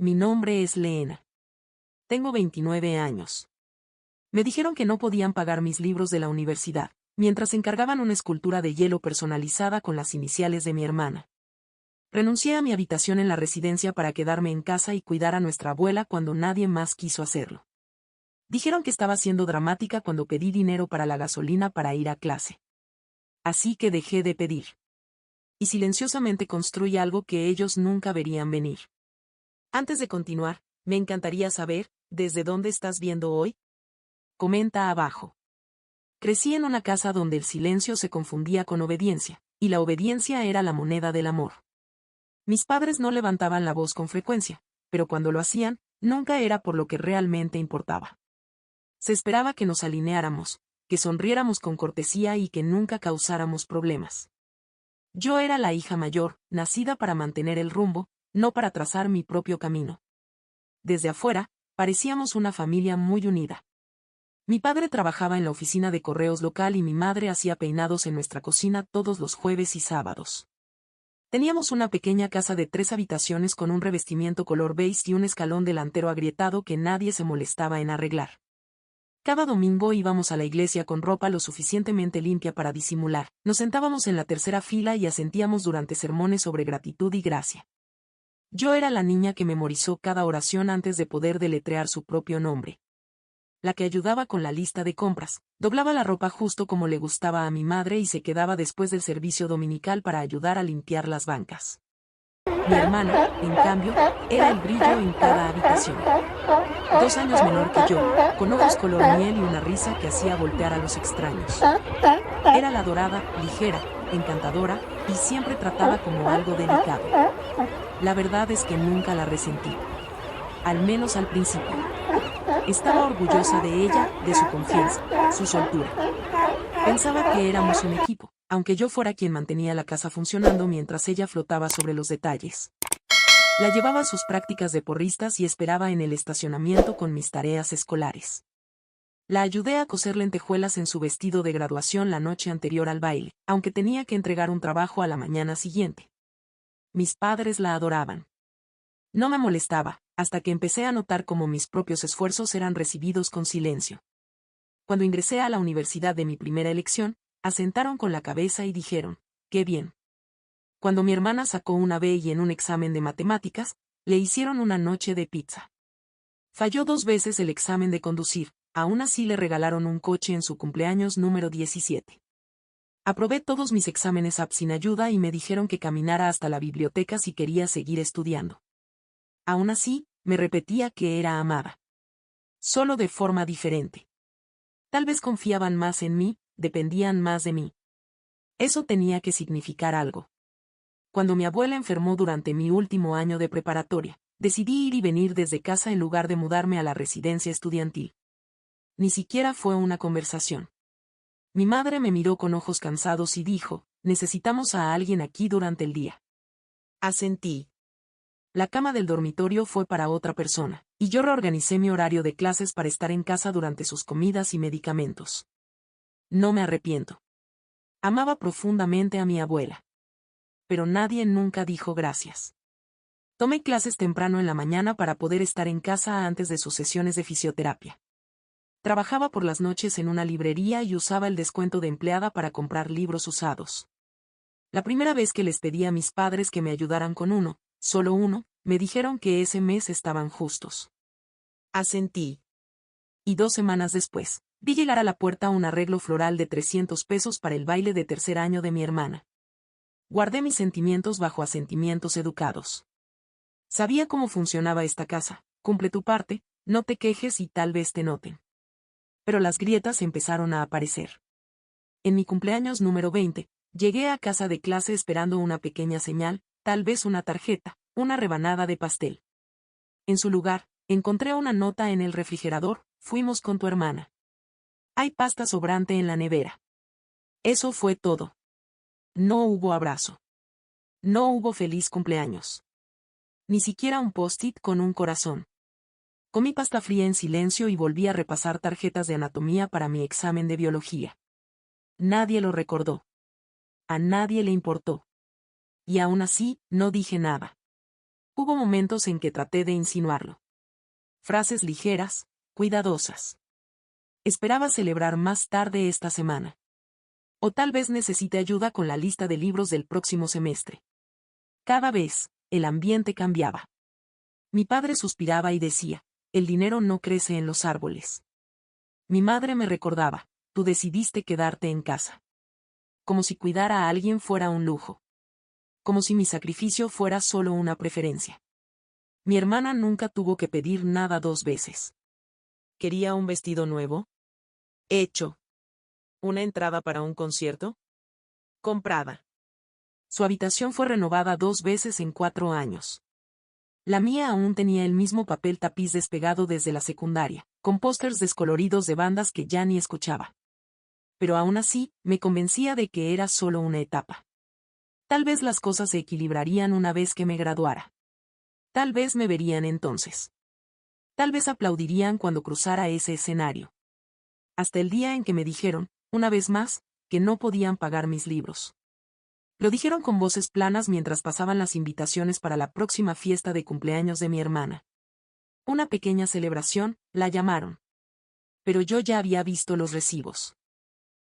mi nombre es Leena. Tengo 29 años. Me dijeron que no podían pagar mis libros de la universidad, mientras encargaban una escultura de hielo personalizada con las iniciales de mi hermana. Renuncié a mi habitación en la residencia para quedarme en casa y cuidar a nuestra abuela cuando nadie más quiso hacerlo. Dijeron que estaba siendo dramática cuando pedí dinero para la gasolina para ir a clase. Así que dejé de pedir. Y silenciosamente construí algo que ellos nunca verían venir. Antes de continuar, me encantaría saber, ¿desde dónde estás viendo hoy? Comenta abajo. Crecí en una casa donde el silencio se confundía con obediencia, y la obediencia era la moneda del amor. Mis padres no levantaban la voz con frecuencia, pero cuando lo hacían, nunca era por lo que realmente importaba. Se esperaba que nos alineáramos, que sonriéramos con cortesía y que nunca causáramos problemas. Yo era la hija mayor, nacida para mantener el rumbo, no para trazar mi propio camino. Desde afuera, parecíamos una familia muy unida. Mi padre trabajaba en la oficina de correos local y mi madre hacía peinados en nuestra cocina todos los jueves y sábados. Teníamos una pequeña casa de 3 habitaciones con un revestimiento color beige y un escalón delantero agrietado que nadie se molestaba en arreglar. Cada domingo íbamos a la iglesia con ropa lo suficientemente limpia para disimular. Nos sentábamos en la tercera fila y asentíamos durante sermones sobre gratitud y gracia. Yo era la niña que memorizó cada oración antes de poder deletrear su propio nombre. La que ayudaba con la lista de compras, doblaba la ropa justo como le gustaba a mi madre y se quedaba después del servicio dominical para ayudar a limpiar las bancas. Mi hermana, en cambio, era el brillo en cada habitación. 2 años menor que yo, con ojos color miel y una risa que hacía voltear a los extraños. Era la dorada, ligera, encantadora, y siempre trataba como algo delicado. La verdad es que nunca la resentí. Al menos al principio. Estaba orgullosa de ella, de su confianza, su soltura. Pensaba que éramos un equipo, aunque yo fuera quien mantenía la casa funcionando mientras ella flotaba sobre los detalles. La llevaba a sus prácticas de porristas y esperaba en el estacionamiento con mis tareas escolares. La ayudé a coser lentejuelas en su vestido de graduación la noche anterior al baile, aunque tenía que entregar un trabajo a la mañana siguiente. Mis padres la adoraban. No me molestaba, hasta que empecé a notar cómo mis propios esfuerzos eran recibidos con silencio. Cuando ingresé a la universidad de mi primera elección, asentaron con la cabeza y dijeron, ¡qué bien! Cuando mi hermana sacó una B y en un examen de matemáticas, le hicieron una noche de pizza. Falló 2 veces el examen de conducir, aún así le regalaron un coche en su cumpleaños número 17. Aprobé todos mis exámenes sin ayuda y me dijeron que caminara hasta la biblioteca si quería seguir estudiando. Aún así, me repetía que era amada. Solo de forma diferente. Tal vez confiaban más en mí, dependían más de mí. Eso tenía que significar algo. Cuando mi abuela enfermó durante mi último año de preparatoria, decidí ir y venir desde casa en lugar de mudarme a la residencia estudiantil. Ni siquiera fue una conversación. Mi madre me miró con ojos cansados y dijo, necesitamos a alguien aquí durante el día. Asentí. La cama del dormitorio fue para otra persona, y yo reorganicé mi horario de clases para estar en casa durante sus comidas y medicamentos. No me arrepiento. Amaba profundamente a mi abuela. Pero nadie nunca dijo gracias. Tomé clases temprano en la mañana para poder estar en casa antes de sus sesiones de fisioterapia. Trabajaba por las noches en una librería y usaba el descuento de empleada para comprar libros usados. La primera vez que les pedí a mis padres que me ayudaran con uno, solo uno, me dijeron que ese mes estaban justos. Asentí. Y 2 semanas después, vi llegar a la puerta un arreglo floral de 300 pesos para el baile de tercer año de mi hermana. Guardé mis sentimientos bajo asentimientos educados. Sabía cómo funcionaba esta casa, cumple tu parte, no te quejes y tal vez te noten. Pero las grietas empezaron a aparecer. En mi cumpleaños número 20, llegué a casa de clase esperando una pequeña señal, tal vez una tarjeta, una rebanada de pastel. En su lugar, encontré una nota en el refrigerador, fuimos con tu hermana. Hay pasta sobrante en la nevera. Eso fue todo. No hubo abrazo. No hubo feliz cumpleaños. Ni siquiera un post-it con un corazón. Comí pasta fría en silencio y volví a repasar tarjetas de anatomía para mi examen de biología. Nadie lo recordó. A nadie le importó. Y aún así, no dije nada. Hubo momentos en que traté de insinuarlo. Frases ligeras, cuidadosas. Esperaba celebrar más tarde esta semana. O tal vez necesite ayuda con la lista de libros del próximo semestre. Cada vez, el ambiente cambiaba. Mi padre suspiraba y decía, el dinero no crece en los árboles. Mi madre me recordaba, tú decidiste quedarte en casa. Como si cuidar a alguien fuera un lujo. Como si mi sacrificio fuera solo una preferencia. Mi hermana nunca tuvo que pedir nada 2 veces. ¿Quería un vestido nuevo? Hecho. ¿Una entrada para un concierto? Comprada. Su habitación fue renovada 2 veces en 4 años. La mía aún tenía el mismo papel tapiz despegado desde la secundaria, con pósters descoloridos de bandas que ya ni escuchaba. Pero aún así, me convencía de que era solo una etapa. Tal vez las cosas se equilibrarían una vez que me graduara. Tal vez me verían entonces. Tal vez aplaudirían cuando cruzara ese escenario. Hasta el día en que me dijeron, una vez más, que no podían pagar mis libros. Lo dijeron con voces planas mientras pasaban las invitaciones para la próxima fiesta de cumpleaños de mi hermana. Una pequeña celebración, la llamaron. Pero yo ya había visto los recibos.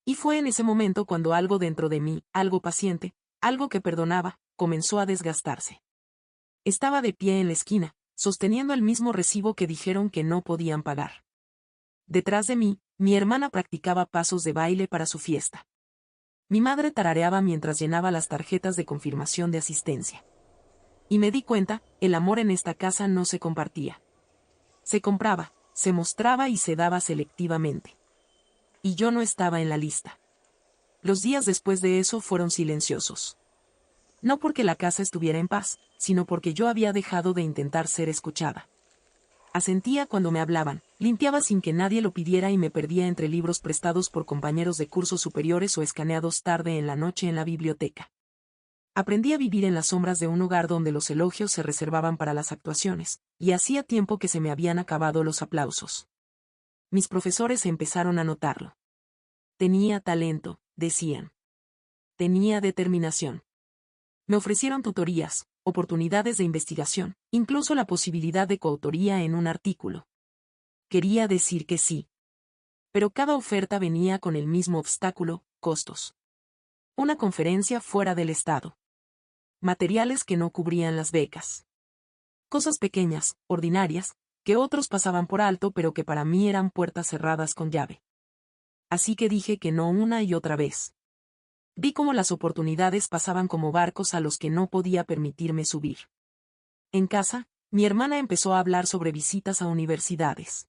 Y fue en ese momento cuando algo dentro de mí, algo paciente, algo que perdonaba, comenzó a desgastarse. Estaba de pie en la esquina, sosteniendo el mismo recibo que dijeron que no podían pagar. Detrás de mí, mi hermana practicaba pasos de baile para su fiesta. Mi madre tarareaba mientras llenaba las tarjetas de confirmación de asistencia. Y me di cuenta, el amor en esta casa no se compartía. Se compraba, se mostraba y se daba selectivamente. Y yo no estaba en la lista. Los días después de eso fueron silenciosos. No porque la casa estuviera en paz, sino porque yo había dejado de intentar ser escuchada. Asentía cuando me hablaban, limpiaba sin que nadie lo pidiera y me perdía entre libros prestados por compañeros de cursos superiores o escaneados tarde en la noche en la biblioteca. Aprendí a vivir en las sombras de un hogar donde los elogios se reservaban para las actuaciones, y hacía tiempo que se me habían acabado los aplausos. Mis profesores empezaron a notarlo. Tenía talento, decían. Tenía determinación. Me ofrecieron tutorías, oportunidades de investigación, incluso la posibilidad de coautoría en un artículo. Quería decir que sí. Pero cada oferta venía con el mismo obstáculo, costos. Una conferencia fuera del estado. Materiales que no cubrían las becas. Cosas pequeñas, ordinarias, que otros pasaban por alto pero que para mí eran puertas cerradas con llave. Así que dije que no una y otra vez. Vi cómo las oportunidades pasaban como barcos a los que no podía permitirme subir. En casa, mi hermana empezó a hablar sobre visitas a universidades.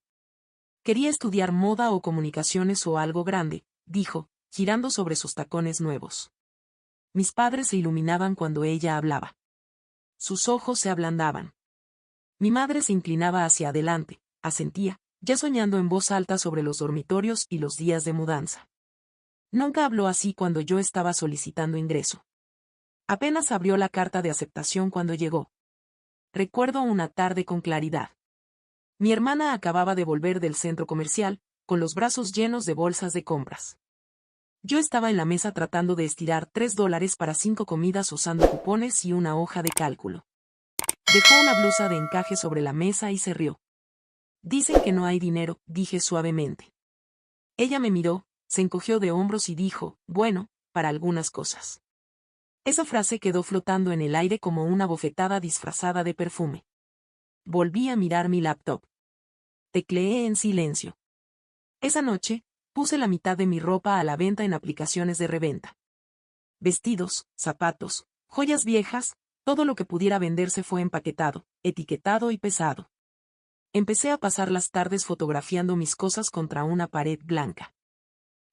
Quería estudiar moda o comunicaciones o algo grande, dijo, girando sobre sus tacones nuevos. Mis padres se iluminaban cuando ella hablaba. Sus ojos se ablandaban. Mi madre se inclinaba hacia adelante, asentía, ya soñando en voz alta sobre los dormitorios y los días de mudanza. Nunca habló así cuando yo estaba solicitando ingreso. Apenas abrió la carta de aceptación cuando llegó. Recuerdo una tarde con claridad. Mi hermana acababa de volver del centro comercial, con los brazos llenos de bolsas de compras. Yo estaba en la mesa tratando de estirar $3 para 5 comidas usando cupones y una hoja de cálculo. Dejó una blusa de encaje sobre la mesa y se rió. Dicen que no hay dinero, dije suavemente. Ella me miró, se encogió de hombros y dijo, bueno, para algunas cosas. Esa frase quedó flotando en el aire como una bofetada disfrazada de perfume. Volví a mirar mi laptop. Tecleé en silencio. Esa noche, puse la mitad de mi ropa a la venta en aplicaciones de reventa. Vestidos, zapatos, joyas viejas, todo lo que pudiera venderse fue empaquetado, etiquetado y pesado. Empecé a pasar las tardes fotografiando mis cosas contra una pared blanca.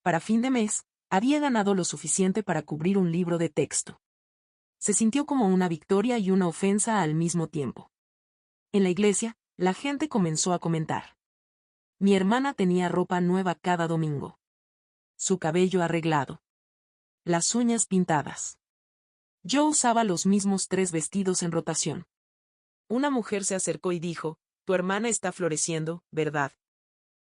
Para fin de mes, había ganado lo suficiente para cubrir un libro de texto. Se sintió como una victoria y una ofensa al mismo tiempo. En la iglesia, la gente comenzó a comentar. Mi hermana tenía ropa nueva cada domingo. Su cabello arreglado. Las uñas pintadas. Yo usaba los mismos 3 vestidos en rotación. Una mujer se acercó y dijo, tu hermana está floreciendo, ¿verdad?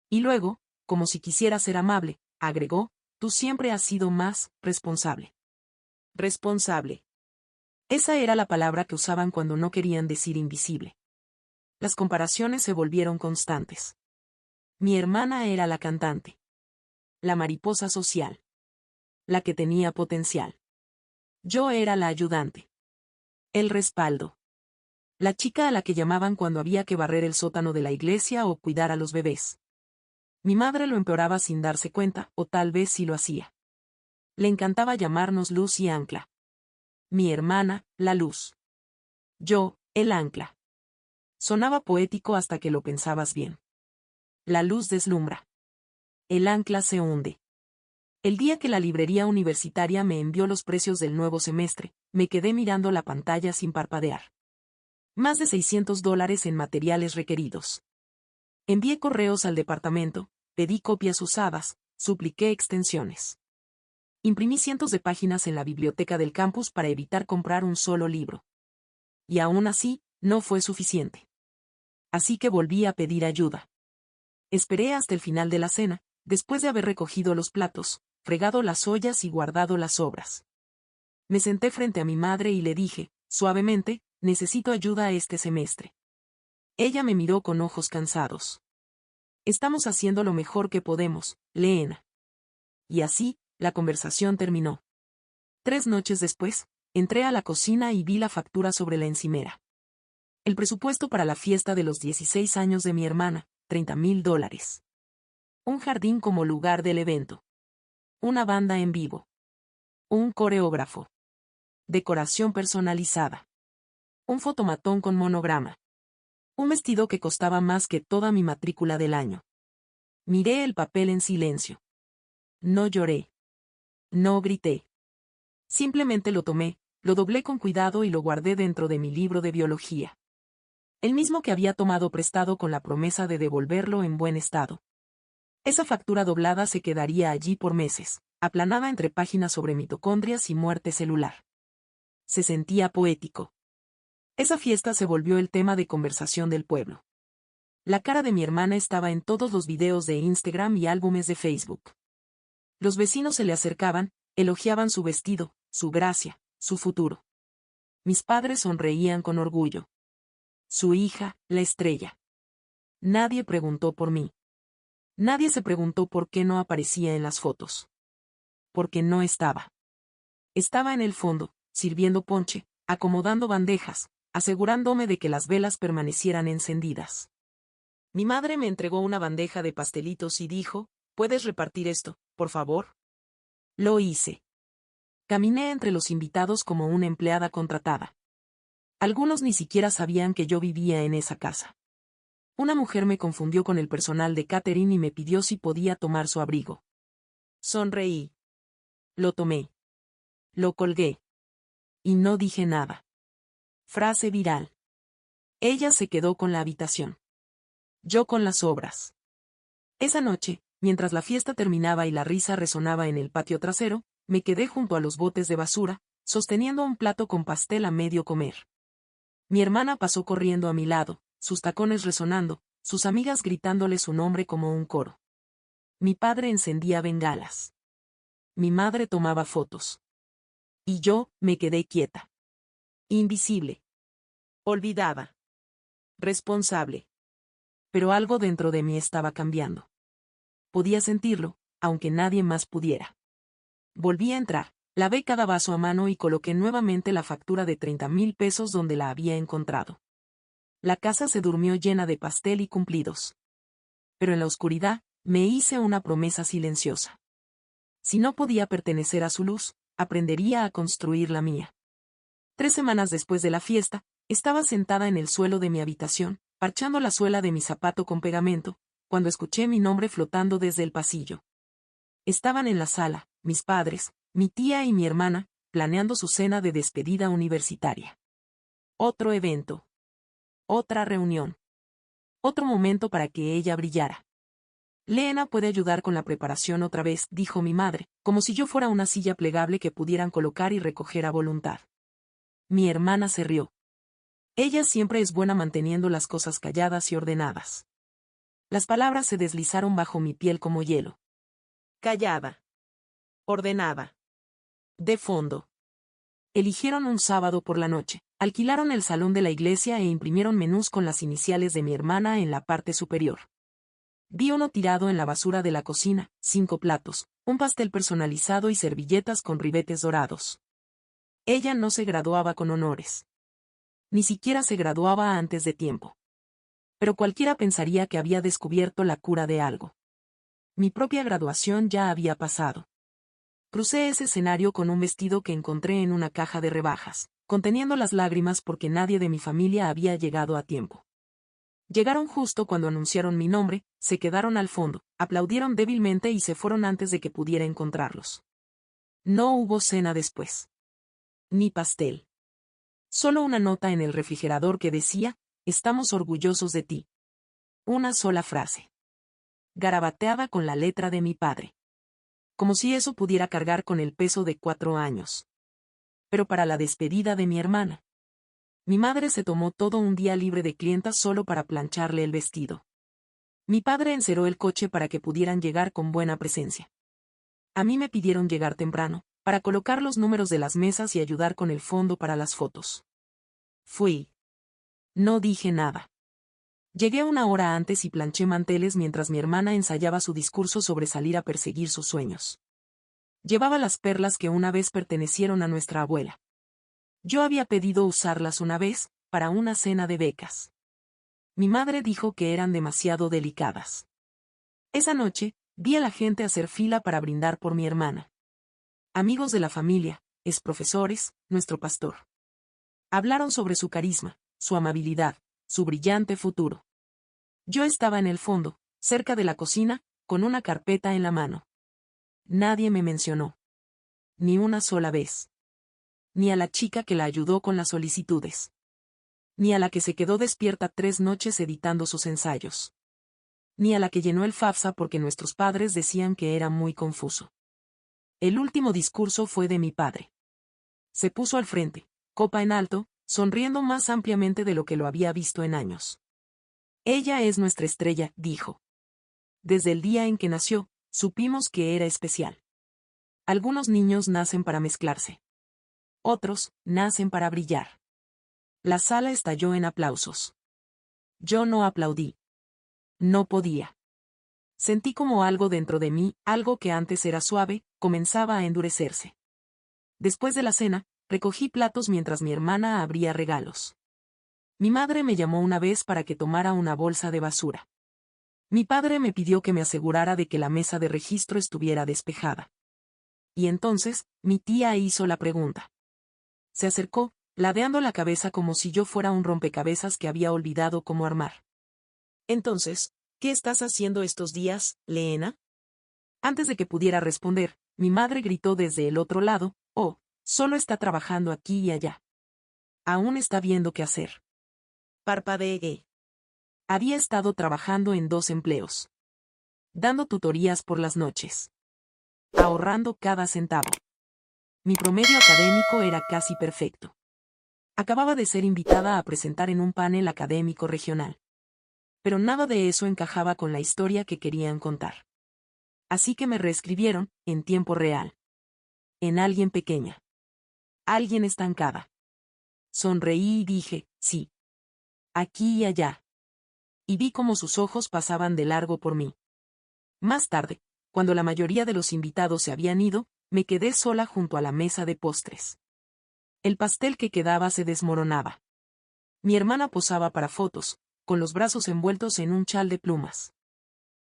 Y luego, como si quisiera ser amable, agregó, tú siempre has sido más responsable. Responsable. Esa era la palabra que usaban cuando no querían decir invisible. Las comparaciones se volvieron constantes. Mi hermana era la cantante. La mariposa social. La que tenía potencial. Yo era la ayudante. El respaldo. La chica a la que llamaban cuando había que barrer el sótano de la iglesia o cuidar a los bebés. Mi madre lo empeoraba sin darse cuenta, o tal vez sí lo hacía. Le encantaba llamarnos luz y ancla. Mi hermana, la luz. Yo, el ancla. Sonaba poético hasta que lo pensabas bien. La luz deslumbra. El ancla se hunde. El día que la librería universitaria me envió los precios del nuevo semestre, me quedé mirando la pantalla sin parpadear. Más de $600 en materiales requeridos. Envié correos al departamento, pedí copias usadas, supliqué extensiones. Imprimí cientos de páginas en la biblioteca del campus para evitar comprar un solo libro. Y aún así, no fue suficiente. Así que volví a pedir ayuda. Esperé hasta el final de la cena, después de haber recogido los platos, fregado las ollas y guardado las sobras. Me senté frente a mi madre y le dije, suavemente, necesito ayuda este semestre. Ella me miró con ojos cansados. Estamos haciendo lo mejor que podemos, Leena. Y así, la conversación terminó. 3 noches después, entré a la cocina y vi la factura sobre la encimera. El presupuesto para la fiesta de los 16 años de mi hermana, $30,000. Un jardín como lugar del evento. Una banda en vivo. Un coreógrafo. Decoración personalizada. Un fotomatón con monograma. Un vestido que costaba más que toda mi matrícula del año. Miré el papel en silencio. No lloré. No grité. Simplemente lo tomé, lo doblé con cuidado y lo guardé dentro de mi libro de biología. El mismo que había tomado prestado con la promesa de devolverlo en buen estado. Esa factura doblada se quedaría allí por meses, aplanada entre páginas sobre mitocondrias y muerte celular. Se sentía poético. Esa fiesta se volvió el tema de conversación del pueblo. La cara de mi hermana estaba en todos los videos de Instagram y álbumes de Facebook. Los vecinos se le acercaban, elogiaban su vestido, su gracia, su futuro. Mis padres sonreían con orgullo. Su hija, la estrella. Nadie preguntó por mí. Nadie se preguntó por qué no aparecía en las fotos. Porque no estaba. Estaba en el fondo, sirviendo ponche, acomodando bandejas, asegurándome de que las velas permanecieran encendidas. Mi madre me entregó una bandeja de pastelitos y dijo, ¿puedes repartir esto, por favor? Lo hice. Caminé entre los invitados como una empleada contratada. Algunos ni siquiera sabían que yo vivía en esa casa. Una mujer me confundió con el personal de catering y me pidió si podía tomar su abrigo. Sonreí. Lo tomé. Lo colgué. Y no dije nada. Frase viral. Ella se quedó con la habitación. Yo con las obras. Esa noche, mientras la fiesta terminaba y la risa resonaba en el patio trasero, me quedé junto a los botes de basura, sosteniendo un plato con pastel a medio comer. Mi hermana pasó corriendo a mi lado, sus tacones resonando, sus amigas gritándole su nombre como un coro. Mi padre encendía bengalas. Mi madre tomaba fotos. Y yo, me quedé quieta. Invisible. Olvidada. Responsable. Pero algo dentro de mí estaba cambiando. Podía sentirlo, aunque nadie más pudiera. Volví a entrar, lavé cada vaso a mano y coloqué nuevamente la factura de $30,000 donde la había encontrado. La casa se durmió llena de pastel y cumplidos. Pero en la oscuridad, me hice una promesa silenciosa. Si no podía pertenecer a su luz, aprendería a construir la mía. 3 semanas después de la fiesta, estaba sentada en el suelo de mi habitación, parchando la suela de mi zapato con pegamento, cuando escuché mi nombre flotando desde el pasillo. Estaban en la sala, mis padres, mi tía y mi hermana, planeando su cena de despedida universitaria. Otro evento. Otra reunión. Otro momento para que ella brillara. Leena puede ayudar con la preparación otra vez, dijo mi madre, como si yo fuera una silla plegable que pudieran colocar y recoger a voluntad. Mi hermana se rió. Ella siempre es buena manteniendo las cosas calladas y ordenadas. Las palabras se deslizaron bajo mi piel como hielo. Callada. Ordenada. De fondo. Eligieron un sábado por la noche, alquilaron el salón de la iglesia e imprimieron menús con las iniciales de mi hermana en la parte superior. Vi uno tirado en la basura de la cocina, 5 platos, un pastel personalizado y servilletas con ribetes dorados. Ella no se graduaba con honores. Ni siquiera se graduaba antes de tiempo. Pero cualquiera pensaría que había descubierto la cura de algo. Mi propia graduación ya había pasado. Crucé ese escenario con un vestido que encontré en una caja de rebajas, conteniendo las lágrimas porque nadie de mi familia había llegado a tiempo. Llegaron justo cuando anunciaron mi nombre, se quedaron al fondo, aplaudieron débilmente y se fueron antes de que pudiera encontrarlos. No hubo cena después. Ni pastel. Solo una nota en el refrigerador que decía, estamos orgullosos de ti. Una sola frase. Garabateada con la letra de mi padre. Como si eso pudiera cargar con el peso de 4 años. Pero para la despedida de mi hermana. Mi madre se tomó todo un día libre de clientas solo para plancharle el vestido. Mi padre enceró el coche para que pudieran llegar con buena presencia. A mí me pidieron llegar temprano, para colocar los números de las mesas y ayudar con el fondo para las fotos. Fui. No dije nada. Llegué 1 hora antes y planché manteles mientras mi hermana ensayaba su discurso sobre salir a perseguir sus sueños. Llevaba las perlas que una vez pertenecieron a nuestra abuela. Yo había pedido usarlas una vez, para una cena de becas. Mi madre dijo que eran demasiado delicadas. Esa noche, vi a la gente hacer fila para brindar por mi hermana. Amigos de la familia, exprofesores, nuestro pastor. Hablaron sobre su carisma, su amabilidad, su brillante futuro. Yo estaba en el fondo, cerca de la cocina, con una carpeta en la mano. Nadie me mencionó. Ni una sola vez. Ni a la chica que la ayudó con las solicitudes. Ni a la que se quedó despierta 3 noches editando sus ensayos. Ni a la que llenó el FAFSA porque nuestros padres decían que era muy confuso. El último discurso fue de mi padre. Se puso al frente, copa en alto, sonriendo más ampliamente de lo que lo había visto en años. Ella es nuestra estrella, dijo. Desde el día en que nació, supimos que era especial. Algunos niños nacen para mezclarse. Otros, nacen para brillar. La sala estalló en aplausos. Yo no aplaudí. No podía. Sentí como algo dentro de mí, algo que antes era suave, comenzaba a endurecerse. Después de la cena, recogí platos mientras mi hermana abría regalos. Mi madre me llamó una vez para que tomara una bolsa de basura. Mi padre me pidió que me asegurara de que la mesa de registro estuviera despejada. Y entonces, mi tía hizo la pregunta. Se acercó, ladeando la cabeza como si yo fuera un rompecabezas que había olvidado cómo armar. Entonces, ¿qué estás haciendo estos días, Leena? Antes de que pudiera responder, mi madre gritó desde el otro lado, oh, solo está trabajando aquí y allá. Aún está viendo qué hacer. Parpadeé. Había estado trabajando en 2 empleos. Dando tutorías por las noches. Ahorrando cada centavo. Mi promedio académico era casi perfecto. Acababa de ser invitada a presentar en un panel académico regional. Pero nada de eso encajaba con la historia que querían contar. Así que me reescribieron, en tiempo real. En alguien pequeña. Alguien estancada. Sonreí y dije, sí. Aquí y allá. Y vi cómo sus ojos pasaban de largo por mí. Más tarde, cuando la mayoría de los invitados se habían ido, me quedé sola junto a la mesa de postres. El pastel que quedaba se desmoronaba. Mi hermana posaba para fotos, con los brazos envueltos en un chal de plumas.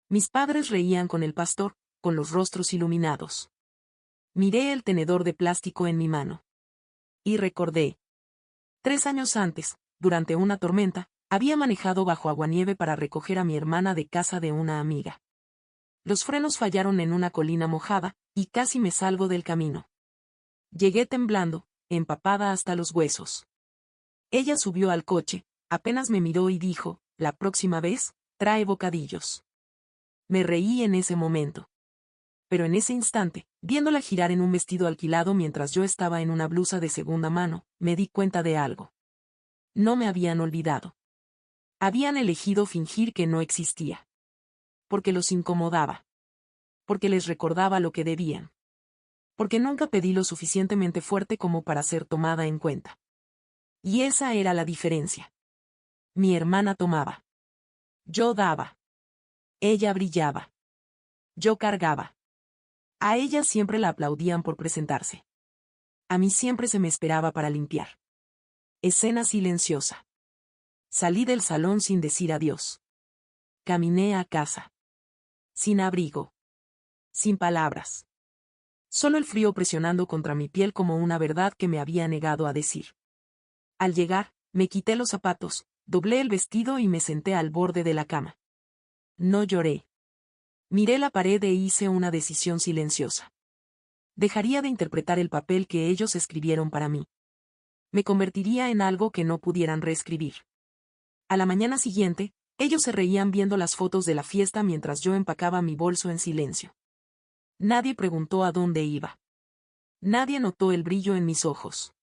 Mis padres reían con el pastor, con los rostros iluminados. Miré el tenedor de plástico en mi mano. Y recordé. 3 años antes, durante una tormenta, había manejado bajo aguanieve para recoger a mi hermana de casa de una amiga. Los frenos fallaron en una colina mojada, y casi me salgo del camino. Llegué temblando, empapada hasta los huesos. Ella subió al coche, apenas me miró y dijo, la próxima vez, trae bocadillos. Me reí en ese momento. Pero en ese instante, viéndola girar en un vestido alquilado mientras yo estaba en una blusa de segunda mano, me di cuenta de algo. No me habían olvidado. Habían elegido fingir que no existía. Porque los incomodaba. Porque les recordaba lo que debían. Porque nunca pedí lo suficientemente fuerte como para ser tomada en cuenta. Y esa era la diferencia. Mi hermana tomaba. Yo daba. Ella brillaba. Yo cargaba. A ella siempre la aplaudían por presentarse. A mí siempre se me esperaba para limpiar. Escena silenciosa. Salí del salón sin decir adiós. Caminé a casa. Sin abrigo. Sin palabras. Solo el frío presionando contra mi piel como una verdad que me había negado a decir. Al llegar, me quité los zapatos, doblé el vestido y me senté al borde de la cama. No lloré. Miré la pared e hice una decisión silenciosa. Dejaría de interpretar el papel que ellos escribieron para mí. Me convertiría en algo que no pudieran reescribir. A la mañana siguiente, ellos se reían viendo las fotos de la fiesta mientras yo empacaba mi bolso en silencio. Nadie preguntó a dónde iba. Nadie notó el brillo en mis ojos.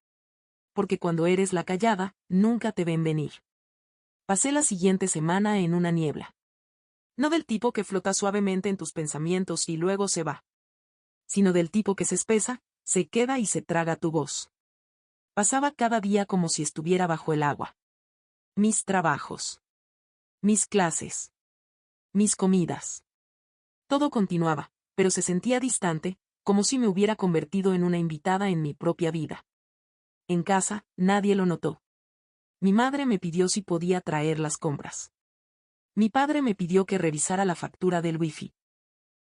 Porque cuando eres la callada, nunca te ven venir. Pasé la siguiente semana en una niebla. No del tipo que flota suavemente en tus pensamientos y luego se va. Sino del tipo que se espesa, se queda y se traga tu voz. Pasaba cada día como si estuviera bajo el agua. Mis trabajos. Mis clases. Mis comidas. Todo continuaba, pero se sentía distante, como si me hubiera convertido en una invitada en mi propia vida. En casa, nadie lo notó. Mi madre me pidió si podía traer las compras. Mi padre me pidió que revisara la factura del wifi.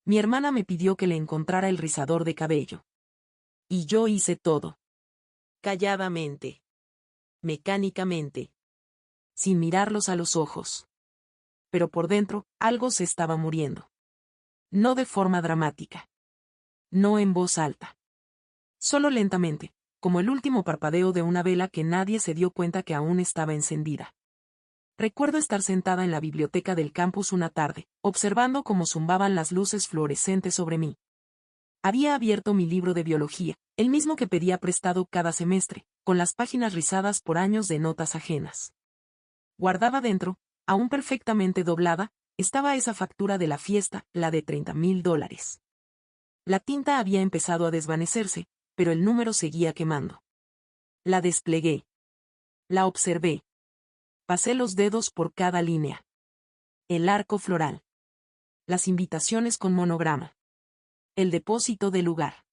Mi hermana me pidió que le encontrara el rizador de cabello. Y yo hice todo. Calladamente. Mecánicamente. Sin mirarlos a los ojos. Pero por dentro, algo se estaba muriendo. No de forma dramática. No en voz alta. Solo lentamente, como el último parpadeo de una vela que nadie se dio cuenta que aún estaba encendida. Recuerdo estar sentada en la biblioteca del campus una tarde, observando cómo zumbaban las luces fluorescentes sobre mí. Había abierto mi libro de biología, el mismo que pedía prestado cada semestre, con las páginas rizadas por años de notas ajenas. Guardada dentro, aún perfectamente doblada, estaba esa factura de la fiesta, la de $30,000. La tinta había empezado a desvanecerse, pero el número seguía quemando. La desplegué. La observé. Pasé los dedos por cada línea. El arco floral. Las invitaciones con monograma. El depósito del lugar.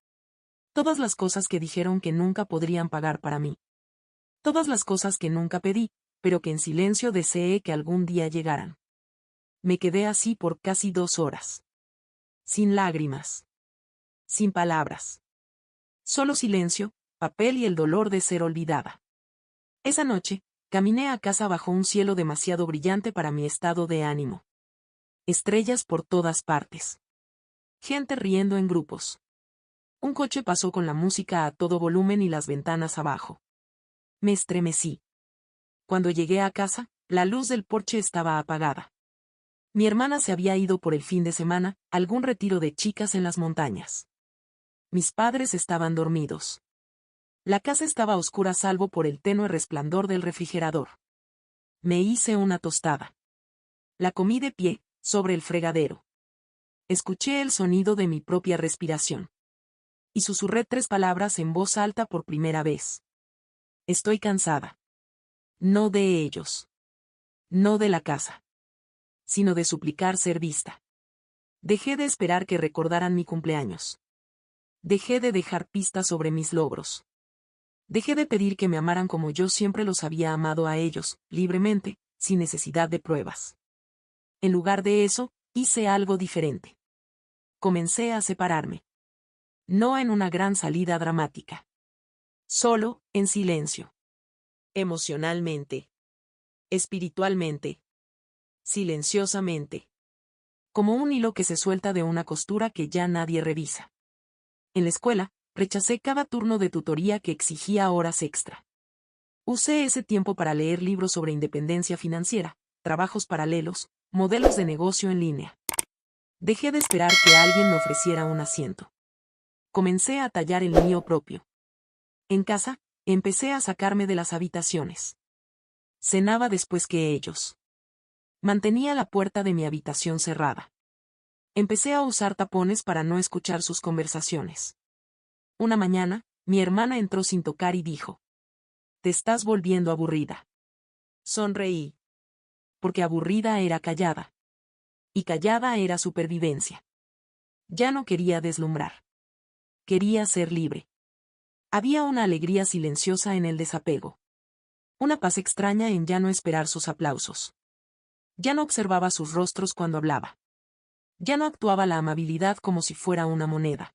Todas las cosas que dijeron que nunca podrían pagar para mí. Todas las cosas que nunca pedí, pero que en silencio deseé que algún día llegaran. Me quedé así por casi 2 horas. Sin lágrimas. Sin palabras. Solo silencio, papel y el dolor de ser olvidada. Esa noche, caminé a casa bajo un cielo demasiado brillante para mi estado de ánimo. Estrellas por todas partes. Gente riendo en grupos. Un coche pasó con la música a todo volumen y las ventanas abajo. Me estremecí. Cuando llegué a casa, la luz del porche estaba apagada. Mi hermana se había ido por el fin de semana, a algún retiro de chicas en las montañas. Mis padres estaban dormidos. La casa estaba oscura salvo por el tenue resplandor del refrigerador. Me hice una tostada. La comí de pie, sobre el fregadero. Escuché el sonido de mi propia respiración. Y susurré 3 palabras en voz alta por primera vez. Estoy cansada. No de ellos. No de la casa. Sino de suplicar ser vista. Dejé de esperar que recordaran mi cumpleaños. Dejé de dejar pistas sobre mis logros. Dejé de pedir que me amaran como yo siempre los había amado a ellos, libremente, sin necesidad de pruebas. En lugar de eso, hice algo diferente. Comencé a separarme. No en una gran salida dramática. Solo, en silencio. Emocionalmente. Espiritualmente. Silenciosamente. Como un hilo que se suelta de una costura que ya nadie revisa. En la escuela, rechacé cada turno de tutoría que exigía horas extra. Usé ese tiempo para leer libros sobre independencia financiera, trabajos paralelos, modelos de negocio en línea. Dejé de esperar que alguien me ofreciera un asiento. Comencé a tallar el mío propio. En casa, empecé a sacarme de las habitaciones. Cenaba después que ellos. Mantenía la puerta de mi habitación cerrada. Empecé a usar tapones para no escuchar sus conversaciones. Una mañana, mi hermana entró sin tocar y dijo: «Te estás volviendo aburrida». Sonreí. Porque aburrida era callada. Y callada era supervivencia. Ya no quería deslumbrar. Quería ser libre. Había una alegría silenciosa en el desapego. Una paz extraña en ya no esperar sus aplausos. Ya no observaba sus rostros cuando hablaba. Ya no actuaba la amabilidad como si fuera una moneda.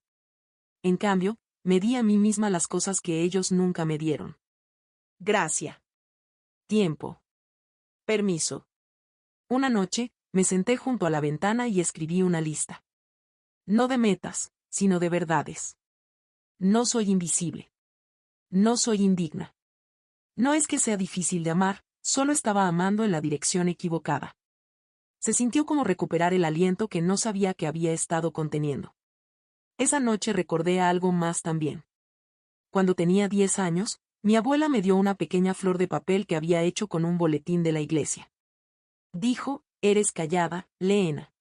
En cambio, me di a mí misma las cosas que ellos nunca me dieron. Gracia. Tiempo. Permiso. Una noche, me senté junto a la ventana y escribí una lista. No de metas, sino de verdades. No soy invisible. No soy indigna. No es que sea difícil de amar, solo estaba amando en la dirección equivocada. Se sintió como recuperar el aliento que no sabía que había estado conteniendo. Esa noche recordé algo más también. Cuando tenía 10 años, mi abuela me dio una pequeña flor de papel que había hecho con un boletín de la iglesia. Dijo: «Eres callada, Leena.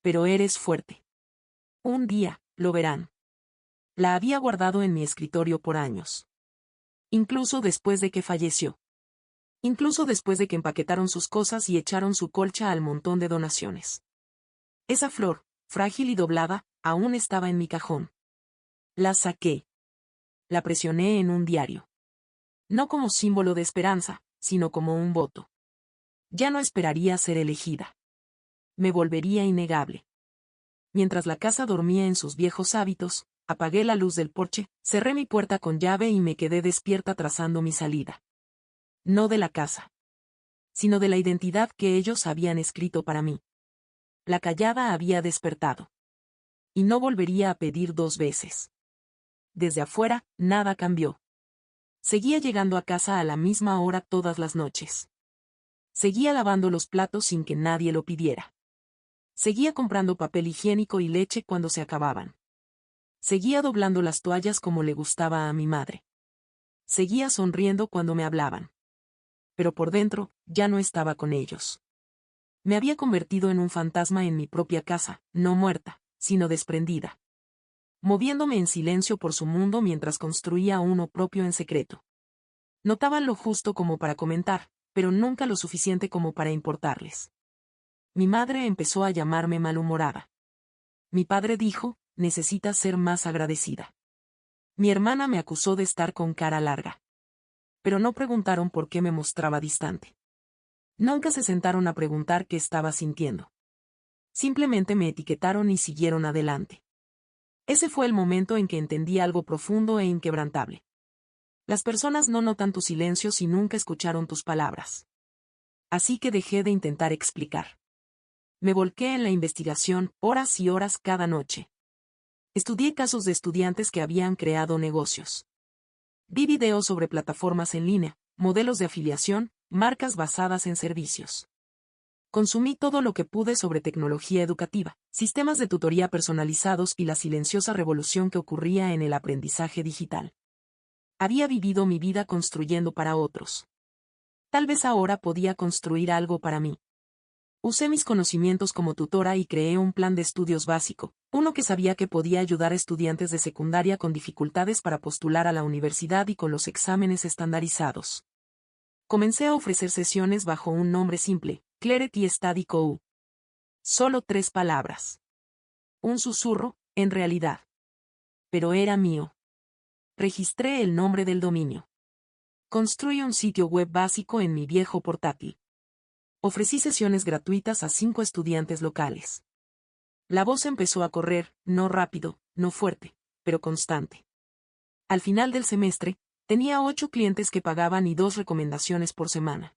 Pero eres fuerte. Un día, lo verán». La había guardado en mi escritorio por años. Incluso después de que falleció. Incluso después de que empaquetaron sus cosas y echaron su colcha al montón de donaciones. Esa flor, frágil y doblada, aún estaba en mi cajón. La saqué. La presioné en un diario. No como símbolo de esperanza, sino como un voto. Ya no esperaría ser elegida. Me volvería innegable. Mientras la casa dormía en sus viejos hábitos, apagué la luz del porche, cerré mi puerta con llave y me quedé despierta trazando mi salida. No de la casa, sino de la identidad que ellos habían escrito para mí. La callada había despertado. Y no volvería a pedir 2 veces. Desde afuera, nada cambió. Seguía llegando a casa a la misma hora todas las noches. Seguía lavando los platos sin que nadie lo pidiera. Seguía comprando papel higiénico y leche cuando se acababan. Seguía doblando las toallas como le gustaba a mi madre. Seguía sonriendo cuando me hablaban. Pero por dentro, ya no estaba con ellos. Me había convertido en un fantasma en mi propia casa, no muerta, sino desprendida. Moviéndome en silencio por su mundo mientras construía uno propio en secreto. Notaban lo justo como para comentar, pero nunca lo suficiente como para importarles. Mi madre empezó a llamarme malhumorada. Mi padre dijo: «Necesitas ser más agradecida». Mi hermana me acusó de estar con cara larga. Pero no preguntaron por qué me mostraba distante. Nunca se sentaron a preguntar qué estaba sintiendo. Simplemente me etiquetaron y siguieron adelante. Ese fue el momento en que entendí algo profundo e inquebrantable. Las personas no notan tu silencio si nunca escucharon tus palabras. Así que dejé de intentar explicar. Me volqué en la investigación, horas y horas cada noche. Estudié casos de estudiantes que habían creado negocios. Vi videos sobre plataformas en línea, modelos de afiliación, marcas basadas en servicios. Consumí todo lo que pude sobre tecnología educativa, sistemas de tutoría personalizados y la silenciosa revolución que ocurría en el aprendizaje digital. Había vivido mi vida construyendo para otros. Tal vez ahora podía construir algo para mí. Usé mis conocimientos como tutora y creé un plan de estudios básico, uno que sabía que podía ayudar a estudiantes de secundaria con dificultades para postular a la universidad y con los exámenes estandarizados. Comencé a ofrecer sesiones bajo un nombre simple: Clarity Study Co. Solo 3 palabras. Un susurro, en realidad. Pero era mío. Registré el nombre del dominio. Construí un sitio web básico en mi viejo portátil. Ofrecí sesiones gratuitas a 5 estudiantes locales. La voz empezó a correr, no rápido, no fuerte, pero constante. Al final del semestre, tenía 8 clientes que pagaban y 2 recomendaciones por semana.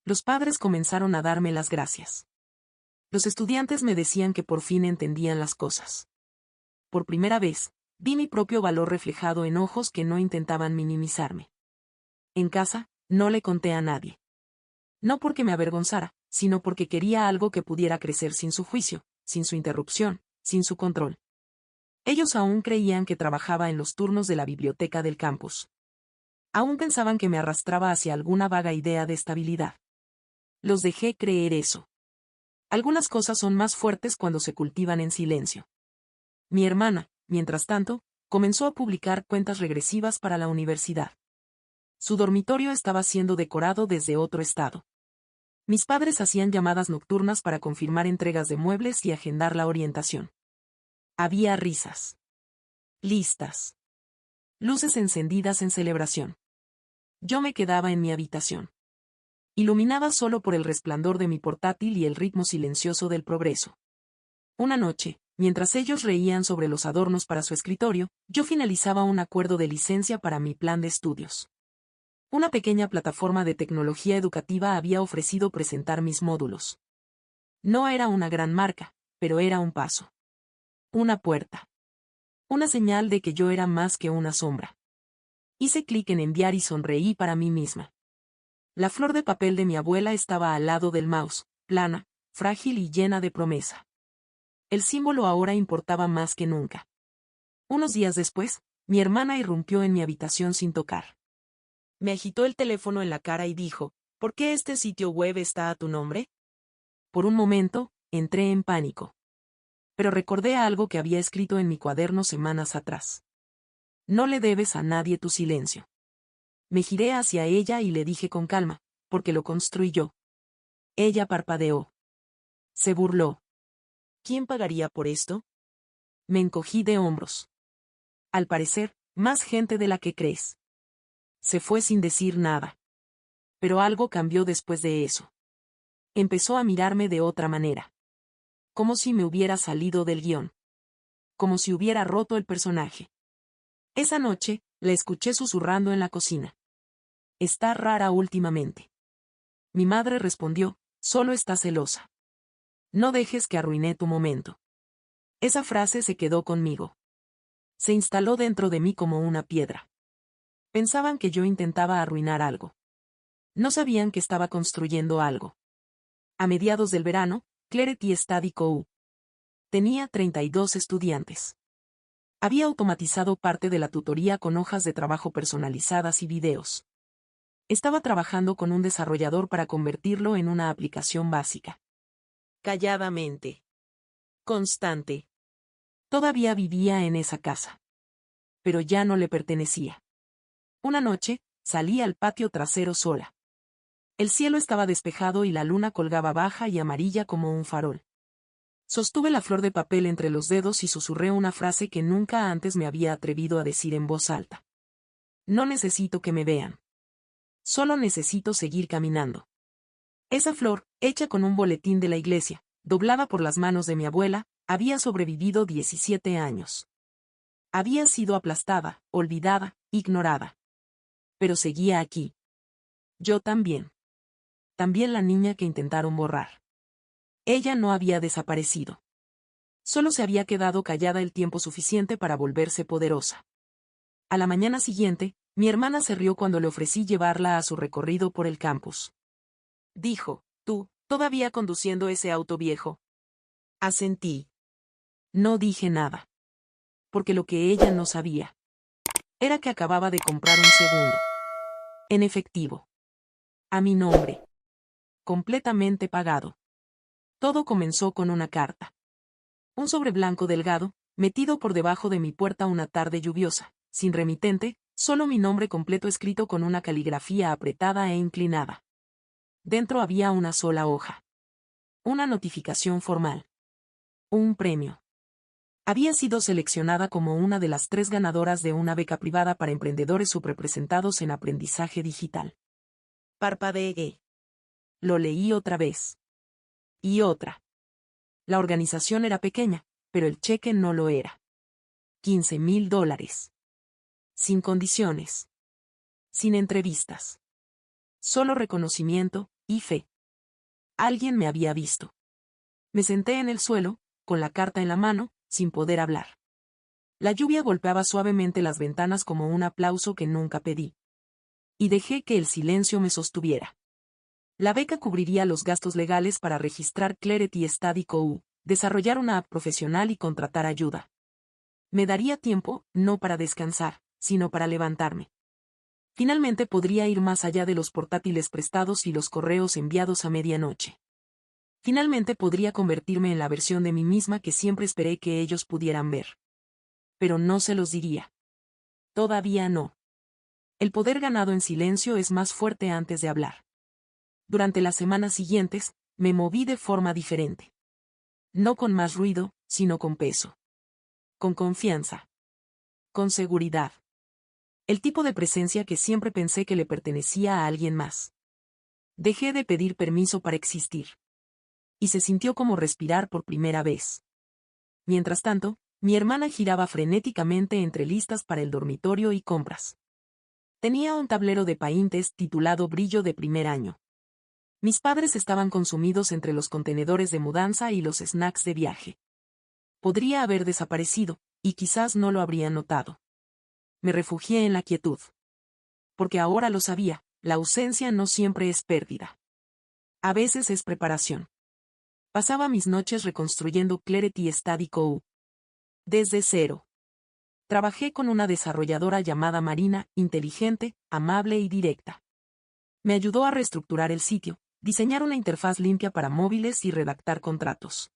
Los padres comenzaron a darme las gracias. Los estudiantes me decían que por fin entendían las cosas. Por primera vez, vi mi propio valor reflejado en ojos que no intentaban minimizarme. En casa, no le conté a nadie. No porque me avergonzara, sino porque quería algo que pudiera crecer sin su juicio, sin su interrupción, sin su control. Ellos aún creían que trabajaba en los turnos de la biblioteca del campus. Aún pensaban que me arrastraba hacia alguna vaga idea de estabilidad. Los dejé creer eso. Algunas cosas son más fuertes cuando se cultivan en silencio. Mi hermana, mientras tanto, comenzó a publicar cuentas regresivas para la universidad. Su dormitorio estaba siendo decorado desde otro estado. Mis padres hacían llamadas nocturnas para confirmar entregas de muebles y agendar la orientación. Había risas. Listas. Luces encendidas en celebración. Yo me quedaba en mi habitación, iluminada solo por el resplandor de mi portátil y el ritmo silencioso del progreso. Una noche, mientras ellos reían sobre los adornos para su escritorio, yo finalizaba un acuerdo de licencia para mi plan de estudios. Una pequeña plataforma de tecnología educativa había ofrecido presentar mis módulos. No era una gran marca, pero era un paso. Una puerta. Una señal de que yo era más que una sombra. Hice clic en enviar y sonreí para mí misma. La flor de papel de mi abuela estaba al lado del mouse, plana, frágil y llena de promesa. El símbolo ahora importaba más que nunca. Unos días después, mi hermana irrumpió en mi habitación sin tocar. Me agitó el teléfono en la cara y dijo, ¿por qué este sitio web está a tu nombre? Por un momento, entré en pánico. Pero recordé algo que había escrito en mi cuaderno semanas atrás. No le debes a nadie tu silencio. Me giré hacia ella y le dije con calma, porque lo construí yo. Ella parpadeó. Se burló. ¿Quién pagaría por esto? Me encogí de hombros. Al parecer, más gente de la que crees. Se fue sin decir nada. Pero algo cambió después de eso. Empezó a mirarme de otra manera. Como si me hubiera salido del guión. Como si hubiera roto el personaje. Esa noche, la escuché susurrando en la cocina. Está rara últimamente. Mi madre respondió, solo está celosa. No dejes que arruiné tu momento. Esa frase se quedó conmigo. Se instaló dentro de mí como una piedra. Pensaban que yo intentaba arruinar algo. No sabían que estaba construyendo algo. A mediados del verano, Clarity Study Co. tenía 32 estudiantes. Había automatizado parte de la tutoría con hojas de trabajo personalizadas y videos. Estaba trabajando con un desarrollador para convertirlo en una aplicación básica. Calladamente. Constante. Todavía vivía en esa casa. Pero ya no le pertenecía. Una noche, salí al patio trasero sola. El cielo estaba despejado y la luna colgaba baja y amarilla como un farol. Sostuve la flor de papel entre los dedos y susurré una frase que nunca antes me había atrevido a decir en voz alta. No necesito que me vean. Solo necesito seguir caminando. Esa flor, hecha con un boletín de la iglesia, doblada por las manos de mi abuela, había sobrevivido 17 años. Había sido aplastada, olvidada, ignorada. Pero seguía aquí. Yo también. También la niña que intentaron borrar. Ella no había desaparecido. Solo se había quedado callada el tiempo suficiente para volverse poderosa. A la mañana siguiente, mi hermana se rió cuando le ofrecí llevarla a su recorrido por el campus. Dijo, ¿tú, todavía conduciendo ese auto viejo? Asentí. No dije nada. Porque lo que ella no sabía era que acababa de comprar un segundo. En efectivo. A mi nombre. Completamente pagado. Todo comenzó con una carta. Un sobre blanco delgado, metido por debajo de mi puerta una tarde lluviosa, sin remitente, solo mi nombre completo escrito con una caligrafía apretada e inclinada. Dentro había una sola hoja. Una notificación formal. Un premio. Había sido seleccionada como una de las 3 ganadoras de una beca privada para emprendedores subrepresentados en aprendizaje digital. Parpadeé. Lo leí otra vez. Y otra. La organización era pequeña, pero el cheque no lo era. $15,000. Sin condiciones. Sin entrevistas. Solo reconocimiento y fe. Alguien me había visto. Me senté en el suelo, con la carta en la mano, sin poder hablar. La lluvia golpeaba suavemente las ventanas como un aplauso que nunca pedí. Y dejé que el silencio me sostuviera. La beca cubriría los gastos legales para registrar Clarity Study Co., desarrollar una app profesional y contratar ayuda. Me daría tiempo, no para descansar, sino para levantarme. Finalmente podría ir más allá de los portátiles prestados y los correos enviados a medianoche. Finalmente podría convertirme en la versión de mí misma que siempre esperé que ellos pudieran ver. pero no se los diría. Todavía no. El poder ganado en silencio es más fuerte antes de hablar. Durante las semanas siguientes, me moví de forma diferente. No con más ruido, sino con peso. Con confianza. Con seguridad. El tipo de presencia que siempre pensé que le pertenecía a alguien más. Dejé de pedir permiso para existir. Y se sintió como respirar por primera vez. Mientras tanto, mi hermana giraba frenéticamente entre listas para el dormitorio y compras. Tenía un tablero de paintes titulado Brillo de primer año. Mis padres estaban consumidos entre los contenedores de mudanza y los snacks de viaje. Podría haber desaparecido, y quizás no lo habrían notado. Me refugié en la quietud. Porque ahora lo sabía, la ausencia no siempre es pérdida. A veces es preparación. Pasaba mis noches reconstruyendo Clarity Study Co. Desde cero. Trabajé con una desarrolladora llamada Marina, inteligente, amable y directa. Me ayudó a reestructurar el sitio, diseñar una interfaz limpia para móviles y redactar contratos.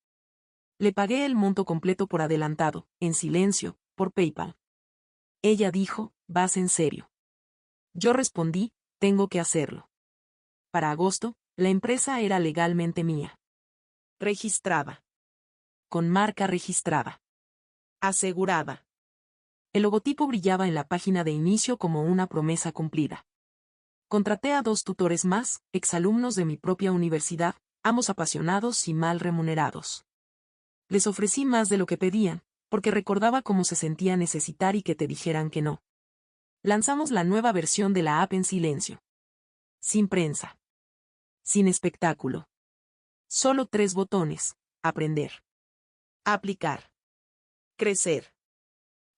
Le pagué el monto completo por adelantado, en silencio, por PayPal. Ella dijo, ¿vas en serio? Yo respondí, tengo que hacerlo. Para agosto, la empresa era legalmente mía. Registrada. Con marca registrada. Asegurada. El logotipo brillaba en la página de inicio como una promesa cumplida. Contraté a 2 tutores más, exalumnos de mi propia universidad, ambos apasionados y mal remunerados. Les ofrecí más de lo que pedían, porque recordaba cómo se sentía necesitar y que te dijeran que no. Lanzamos la nueva versión de la app en silencio. Sin prensa. Sin espectáculo. Solo 3 botones. Aprender. Aplicar. Crecer.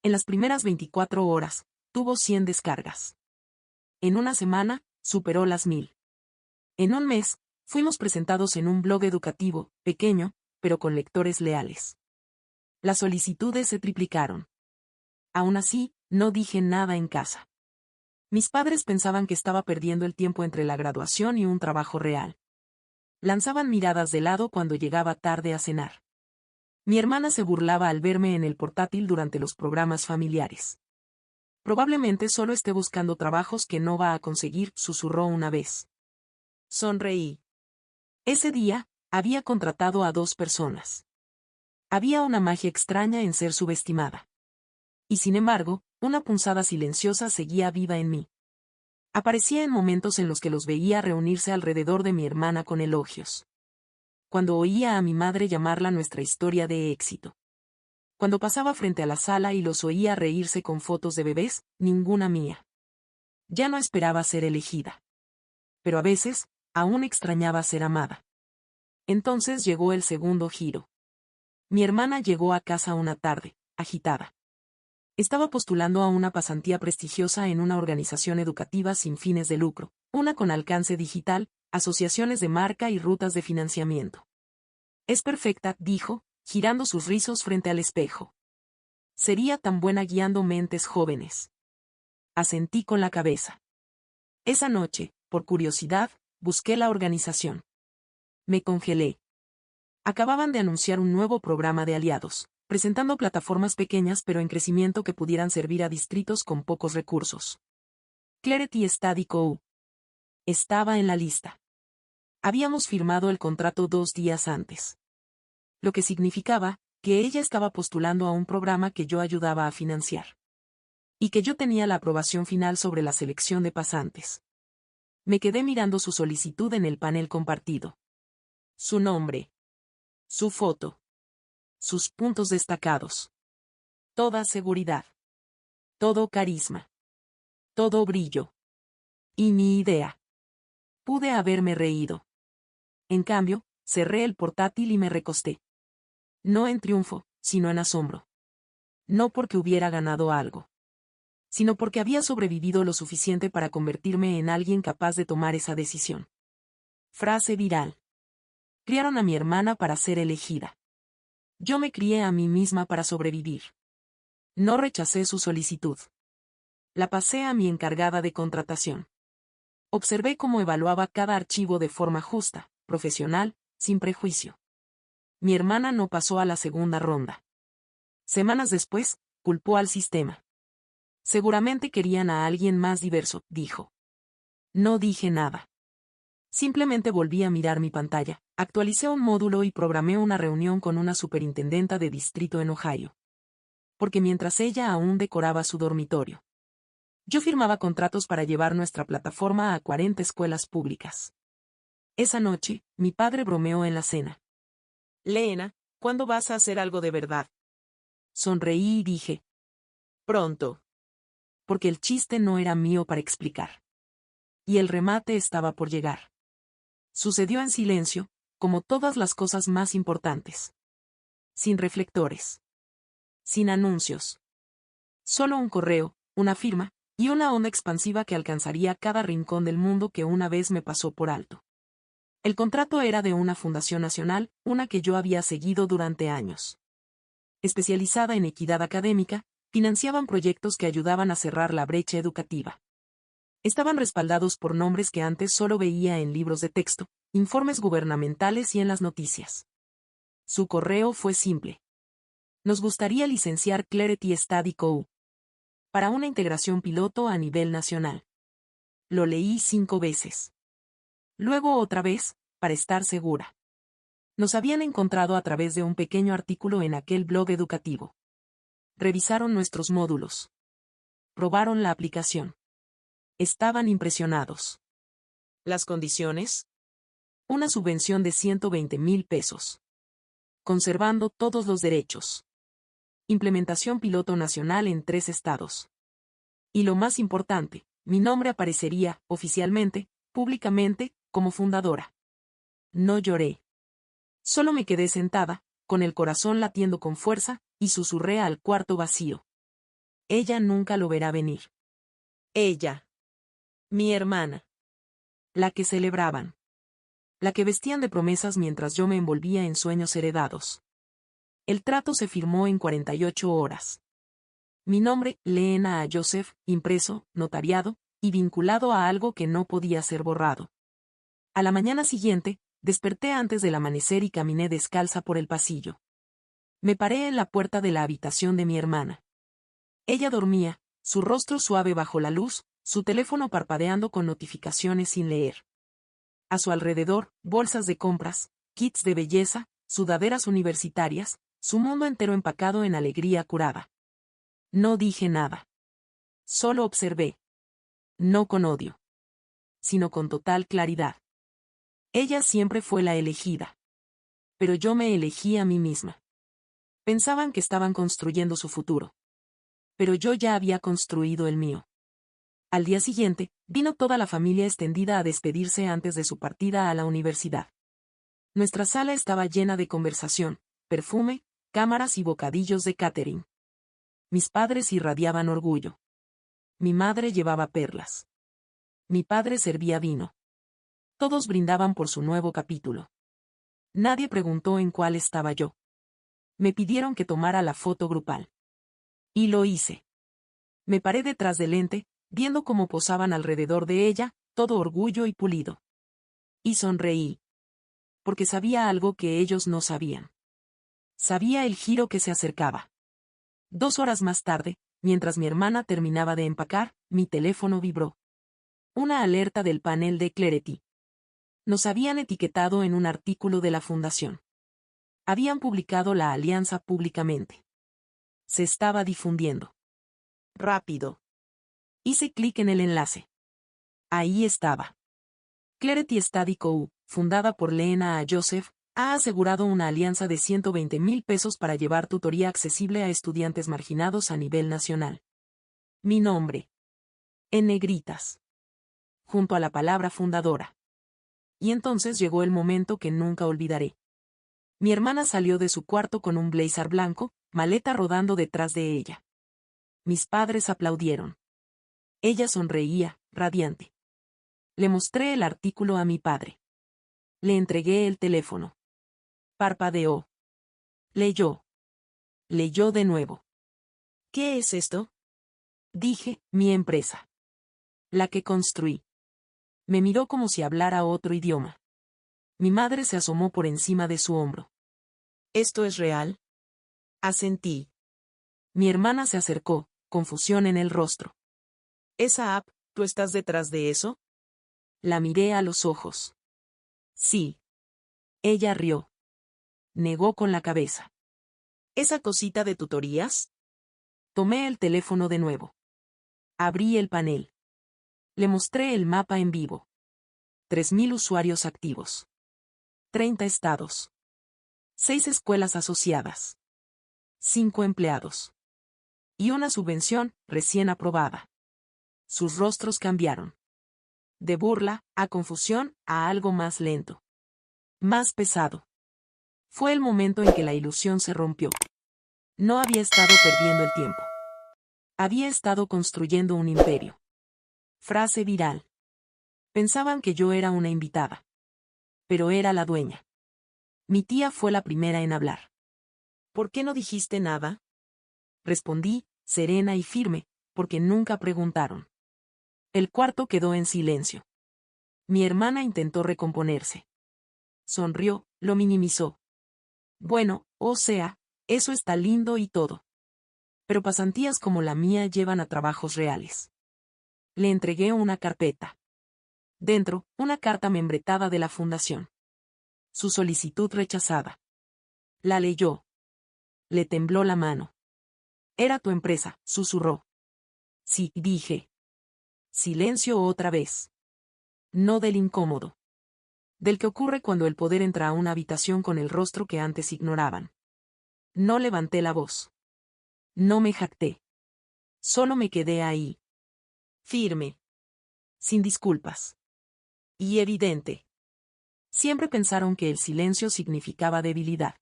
En las primeras 24 horas, tuvo 100 descargas. En una semana, superó las 1000. En un mes, fuimos presentados en un blog educativo, pequeño, pero con lectores leales. Las solicitudes se triplicaron. Aún así, no dije nada en casa. Mis padres pensaban que estaba perdiendo el tiempo entre la graduación y un trabajo real. Lanzaban miradas de lado cuando llegaba tarde a cenar. Mi hermana se burlaba al verme en el portátil durante los programas familiares. Probablemente solo esté buscando trabajos que no va a conseguir, susurró una vez. Sonreí. Ese día, había contratado a 2 personas. Había una magia extraña en ser subestimada. Y sin embargo, una punzada silenciosa seguía viva en mí. Aparecía en momentos en los que los veía reunirse alrededor de mi hermana con elogios. Cuando oía a mi madre llamarla nuestra historia de éxito. Cuando pasaba frente a la sala y los oía reírse con fotos de bebés, ninguna mía. Ya no esperaba ser elegida. Pero a veces, aún extrañaba ser amada. Entonces llegó el segundo giro. Mi hermana llegó a casa una tarde, agitada. Estaba postulando a una pasantía prestigiosa en una organización educativa sin fines de lucro, una con alcance digital, asociaciones de marca y rutas de financiamiento. Es perfecta, dijo, girando sus rizos frente al espejo. Sería tan buena guiando mentes jóvenes. Asentí con la cabeza. Esa noche, por curiosidad, busqué la organización. Me congelé. Acababan de anunciar un nuevo programa de aliados, presentando plataformas pequeñas pero en crecimiento que pudieran servir a distritos con pocos recursos. Clarity Study Co. Estaba en la lista. Habíamos firmado el contrato 2 días antes. Lo que significaba que ella estaba postulando a un programa que yo ayudaba a financiar. Y que yo tenía la aprobación final sobre la selección de pasantes. Me quedé mirando su solicitud en el panel compartido. Su nombre. Su foto. Sus puntos destacados. Toda seguridad. Todo carisma. Todo brillo. Y mi idea. Pude haberme reído. En cambio, cerré el portátil y me recosté. No en triunfo, sino en asombro. No porque hubiera ganado algo. Sino porque había sobrevivido lo suficiente para convertirme en alguien capaz de tomar esa decisión. Frase viral. Criaron a mi hermana para ser elegida. Yo me crié a mí misma para sobrevivir. No rechacé su solicitud. La pasé a mi encargada de contratación. Observé cómo evaluaba cada archivo de forma justa, profesional, sin prejuicio. Mi hermana no pasó a la segunda ronda. Semanas después, culpó al sistema. Seguramente querían a alguien más diverso, dijo. No dije nada. Simplemente volví a mirar mi pantalla, actualicé un módulo y programé una reunión con una superintendenta de distrito en Ohio. Porque mientras ella aún decoraba su dormitorio, yo firmaba contratos para llevar nuestra plataforma a 40 escuelas públicas. Esa noche, mi padre bromeó en la cena. Leena, ¿cuándo vas a hacer algo de verdad? Sonreí y dije. Pronto. Porque el chiste no era mío para explicar. Y el remate estaba por llegar. Sucedió en silencio, como todas las cosas más importantes. Sin reflectores. Sin anuncios. Solo un correo, una firma, y una onda expansiva que alcanzaría cada rincón del mundo que una vez me pasó por alto. El contrato era de una fundación nacional, una que yo había seguido durante años. Especializada en equidad académica, financiaban proyectos que ayudaban a cerrar la brecha educativa. Estaban respaldados por nombres que antes solo veía en libros de texto, informes gubernamentales y en las noticias. Su correo fue simple. Nos gustaría licenciar Clarity Study Co. para una integración piloto a nivel nacional. Lo leí 5 veces. Luego otra vez, para estar segura. Nos habían encontrado a través de un pequeño artículo en aquel blog educativo. Revisaron nuestros módulos. Probaron la aplicación. Estaban impresionados. ¿Las condiciones? Una subvención de 120,000 pesos. Conservando todos los derechos. Implementación piloto nacional en 3 estados. Y lo más importante, mi nombre aparecería, oficialmente, públicamente, como fundadora. No lloré. Solo me quedé sentada, con el corazón latiendo con fuerza, y susurré al cuarto vacío. Ella nunca lo verá venir. Ella. Mi hermana. La que celebraban. La que vestían de promesas mientras yo me envolvía en sueños heredados. El trato se firmó en 48 horas. Mi nombre, Leena A. Joseph, impreso, notariado, y vinculado a algo que no podía ser borrado. A la mañana siguiente, desperté antes del amanecer y caminé descalza por el pasillo. Me paré en la puerta de la habitación de mi hermana. Ella dormía, su rostro suave bajo la luz, su teléfono parpadeando con notificaciones sin leer. A su alrededor, bolsas de compras, kits de belleza, sudaderas universitarias, su mundo entero empacado en alegría curada. No dije nada. Solo observé. No con odio. Sino con total claridad. Ella siempre fue la elegida. Pero yo me elegí a mí misma. Pensaban que estaban construyendo su futuro. Pero yo ya había construido el mío. Al día siguiente, vino toda la familia extendida a despedirse antes de su partida a la universidad. Nuestra sala estaba llena de conversación, perfume, cámaras y bocadillos de catering. Mis padres irradiaban orgullo. Mi madre llevaba perlas. Mi padre servía vino. Todos brindaban por su nuevo capítulo. Nadie preguntó en cuál estaba yo. Me pidieron que tomara la foto grupal. Y lo hice. Me paré detrás del lente, viendo cómo posaban alrededor de ella, todo orgullo y pulido. Y sonreí. Porque sabía algo que ellos no sabían. Sabía el giro que se acercaba. 2 horas más tarde, mientras mi hermana terminaba de empacar, mi teléfono vibró. Una alerta del panel de Clarity. Nos habían etiquetado en un artículo de la fundación. Habían publicado la alianza públicamente. Se estaba difundiendo. Rápido. Hice clic en el enlace. Ahí estaba. Clarity Study Co., fundada por Leena A. Joseph, ha asegurado una alianza de 120,000 pesos para llevar tutoría accesible a estudiantes marginados a nivel nacional. Mi nombre. En negritas. Junto a la palabra fundadora. Y entonces llegó el momento que nunca olvidaré. Mi hermana salió de su cuarto con un blazer blanco, maleta rodando detrás de ella. Mis padres aplaudieron. Ella sonreía, radiante. Le mostré el artículo a mi padre. Le entregué el teléfono. Parpadeó. Leyó. Leyó de nuevo. ¿Qué es esto? Dije, mi empresa. La que construí. Me miró como si hablara otro idioma. Mi madre se asomó por encima de su hombro. ¿Esto es real? Asentí. Mi hermana se acercó, confusión en el rostro. ¿Esa app, tú estás detrás de eso? La miré a los ojos. Sí. Ella rió. Negó con la cabeza. ¿Esa cosita de tutorías? Tomé el teléfono de nuevo. Abrí el panel. Le mostré el mapa en vivo. 3.000 usuarios activos. 30 estados. 6 escuelas asociadas. 5 empleados. Y una subvención, recién aprobada. Sus rostros cambiaron. De burla, a confusión, a algo más lento. Más pesado. Fue el momento en que la ilusión se rompió. No había estado perdiendo el tiempo. Había estado construyendo un imperio. Frase viral. Pensaban que yo era una invitada. Pero era la dueña. Mi tía fue la primera en hablar. ¿Por qué no dijiste nada? Respondí, serena y firme, porque nunca preguntaron. El cuarto quedó en silencio. Mi hermana intentó recomponerse. Sonrió, lo minimizó. Bueno, o sea, eso está lindo y todo. Pero pasantías como la mía llevan a trabajos reales. Le entregué una carpeta. Dentro, una carta membretada de la fundación. Su solicitud rechazada. La leyó. Le tembló la mano. Era tu empresa, susurró. Sí, dije. Silencio otra vez. No del incómodo. Del que ocurre cuando el poder entra a una habitación con el rostro que antes ignoraban. No levanté la voz. No me jacté. Solo me quedé ahí. Firme. Sin disculpas. Y evidente. Siempre pensaron que el silencio significaba debilidad.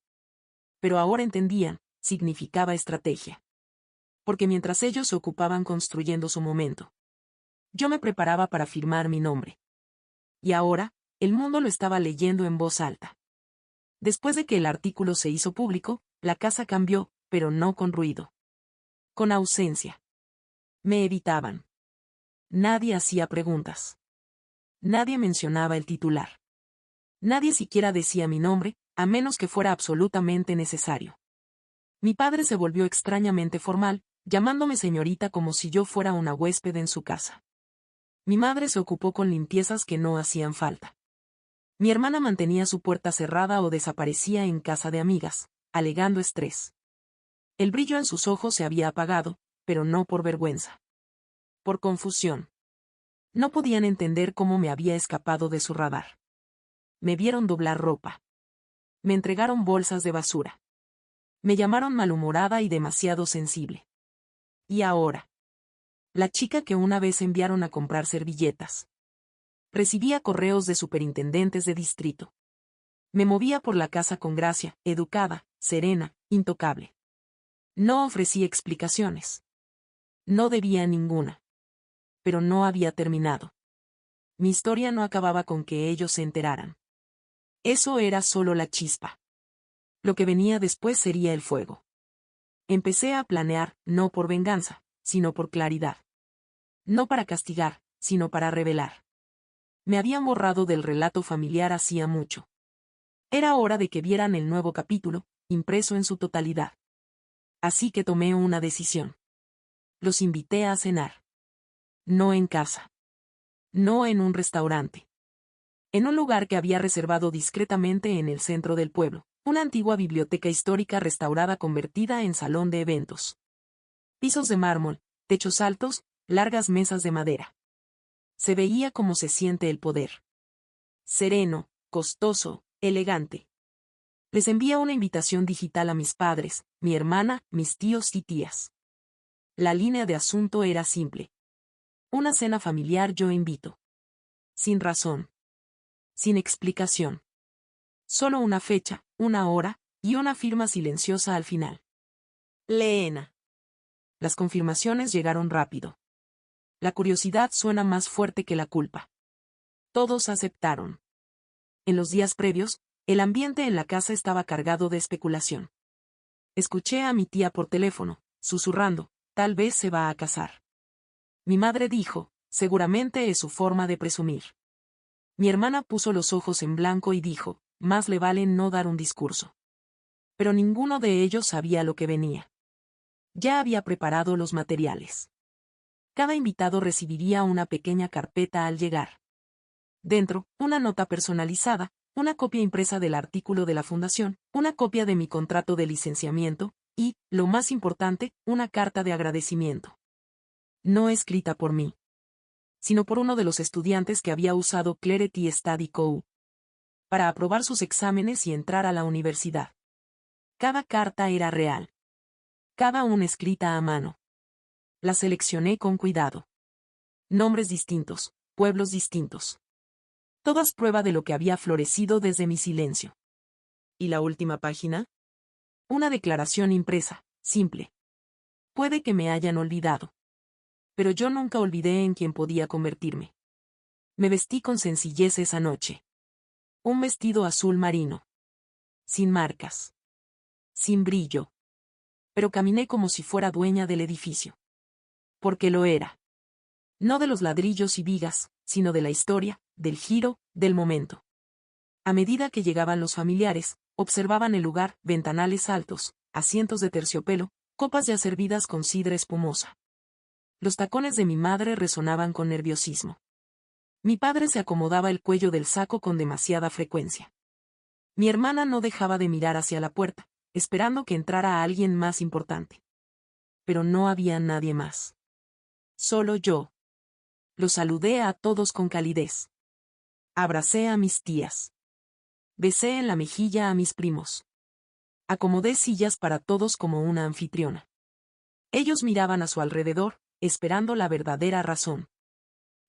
Pero ahora entendían, significaba estrategia. Porque mientras ellos se ocupaban construyendo su momento, yo me preparaba para firmar mi nombre. Y ahora, el mundo lo estaba leyendo en voz alta. Después de que el artículo se hizo público, la casa cambió, pero no con ruido. Con ausencia. Me evitaban. Nadie hacía preguntas. Nadie mencionaba el titular. Nadie siquiera decía mi nombre, a menos que fuera absolutamente necesario. Mi padre se volvió extrañamente formal, llamándome señorita como si yo fuera una huésped en su casa. Mi madre se ocupó con limpiezas que no hacían falta. Mi hermana mantenía su puerta cerrada o desaparecía en casa de amigas, alegando estrés. El brillo en sus ojos se había apagado, pero no por vergüenza. Por confusión. No podían entender cómo me había escapado de su radar. Me vieron doblar ropa. Me entregaron bolsas de basura. Me llamaron malhumorada y demasiado sensible. Y ahora. La chica que una vez enviaron a comprar servilletas. Recibía correos de superintendentes de distrito. Me movía por la casa con gracia, educada, serena, intocable. No ofrecí explicaciones. No debía ninguna. Pero no había terminado. Mi historia no acababa con que ellos se enteraran. Eso era solo la chispa. Lo que venía después sería el fuego. Empecé a planear, no por venganza, sino por claridad. No para castigar, sino para revelar. Me habían borrado del relato familiar hacía mucho. Era hora de que vieran el nuevo capítulo, impreso en su totalidad. Así que tomé una decisión. Los invité a cenar. No en casa. No en un restaurante. En un lugar que había reservado discretamente en el centro del pueblo, una antigua biblioteca histórica restaurada convertida en salón de eventos. Pisos de mármol, techos altos, largas mesas de madera. Se veía cómo se siente el poder. Sereno, costoso, elegante. Les envía una invitación digital a mis padres, mi hermana, mis tíos y tías. La línea de asunto era simple. Una cena familiar yo invito. Sin razón. Sin explicación. Solo una fecha, una hora, y una firma silenciosa al final. Leena. Las confirmaciones llegaron rápido. La curiosidad suena más fuerte que la culpa. Todos aceptaron. En los días previos, el ambiente en la casa estaba cargado de especulación. Escuché a mi tía por teléfono, susurrando, tal vez se va a casar. Mi madre dijo, seguramente es su forma de presumir. Mi hermana puso los ojos en blanco y dijo, más le vale no dar un discurso. Pero ninguno de ellos sabía lo que venía. Ya había preparado los materiales. Cada invitado recibiría una pequeña carpeta al llegar. Dentro, una nota personalizada, una copia impresa del artículo de la fundación, una copia de mi contrato de licenciamiento, y, lo más importante, una carta de agradecimiento. No escrita por mí, sino por uno de los estudiantes que había usado Clarity Study Co. para aprobar sus exámenes y entrar a la universidad. Cada carta era real. Cada una escrita a mano. La seleccioné con cuidado. Nombres distintos, pueblos distintos. Todas prueba de lo que había florecido desde mi silencio. ¿Y la última página? Una declaración impresa, simple. Puede que me hayan olvidado. Pero yo nunca olvidé en quién podía convertirme. Me vestí con sencillez esa noche. Un vestido azul marino. Sin marcas. Sin brillo. Pero caminé como si fuera dueña del edificio. Porque lo era. No de los ladrillos y vigas, sino de la historia, del giro, del momento. A medida que llegaban los familiares, observaban el lugar, ventanales altos, asientos de terciopelo, copas ya servidas con sidra espumosa. Los tacones de mi madre resonaban con nerviosismo. Mi padre se acomodaba el cuello del saco con demasiada frecuencia. Mi hermana no dejaba de mirar hacia la puerta, esperando que entrara alguien más importante. Pero no había nadie más. Solo yo. Los saludé a todos con calidez. Abracé a mis tías. Besé en la mejilla a mis primos. Acomodé sillas para todos como una anfitriona. Ellos miraban a su alrededor, esperando la verdadera razón.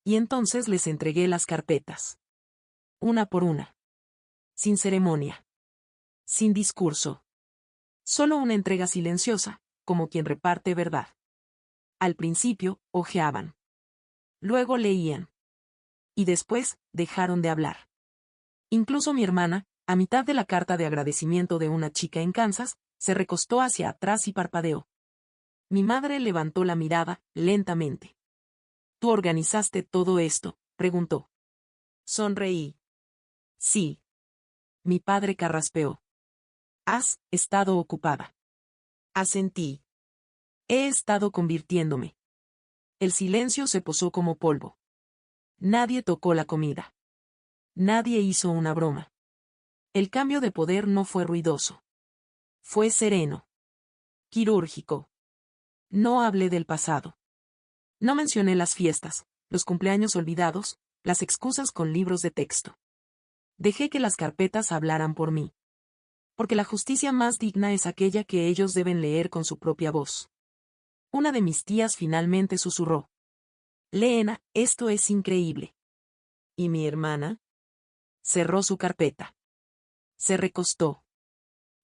Y entonces les entregué las carpetas. Una por una. Sin ceremonia. Sin discurso. Solo una entrega silenciosa, como quien reparte verdad. Al principio, hojeaban. Luego leían. Y después, dejaron de hablar. Incluso mi hermana, a mitad de la carta de agradecimiento de una chica en Kansas, se recostó hacia atrás y parpadeó. Mi madre levantó la mirada, lentamente. ¿Tú organizaste todo esto?, preguntó. Sonreí. Sí. Mi padre carraspeó. Has estado ocupada. Asentí. He estado convirtiéndome. El silencio se posó como polvo. Nadie tocó la comida. Nadie hizo una broma. El cambio de poder no fue ruidoso. Fue sereno. Quirúrgico. No hablé del pasado. No mencioné las fiestas, los cumpleaños olvidados, las excusas con libros de texto. Dejé que las carpetas hablaran por mí. Porque la justicia más digna es aquella que ellos deben leer con su propia voz. Una de mis tías finalmente susurró. Leena, esto es increíble. ¿Y mi hermana? Cerró su carpeta. Se recostó.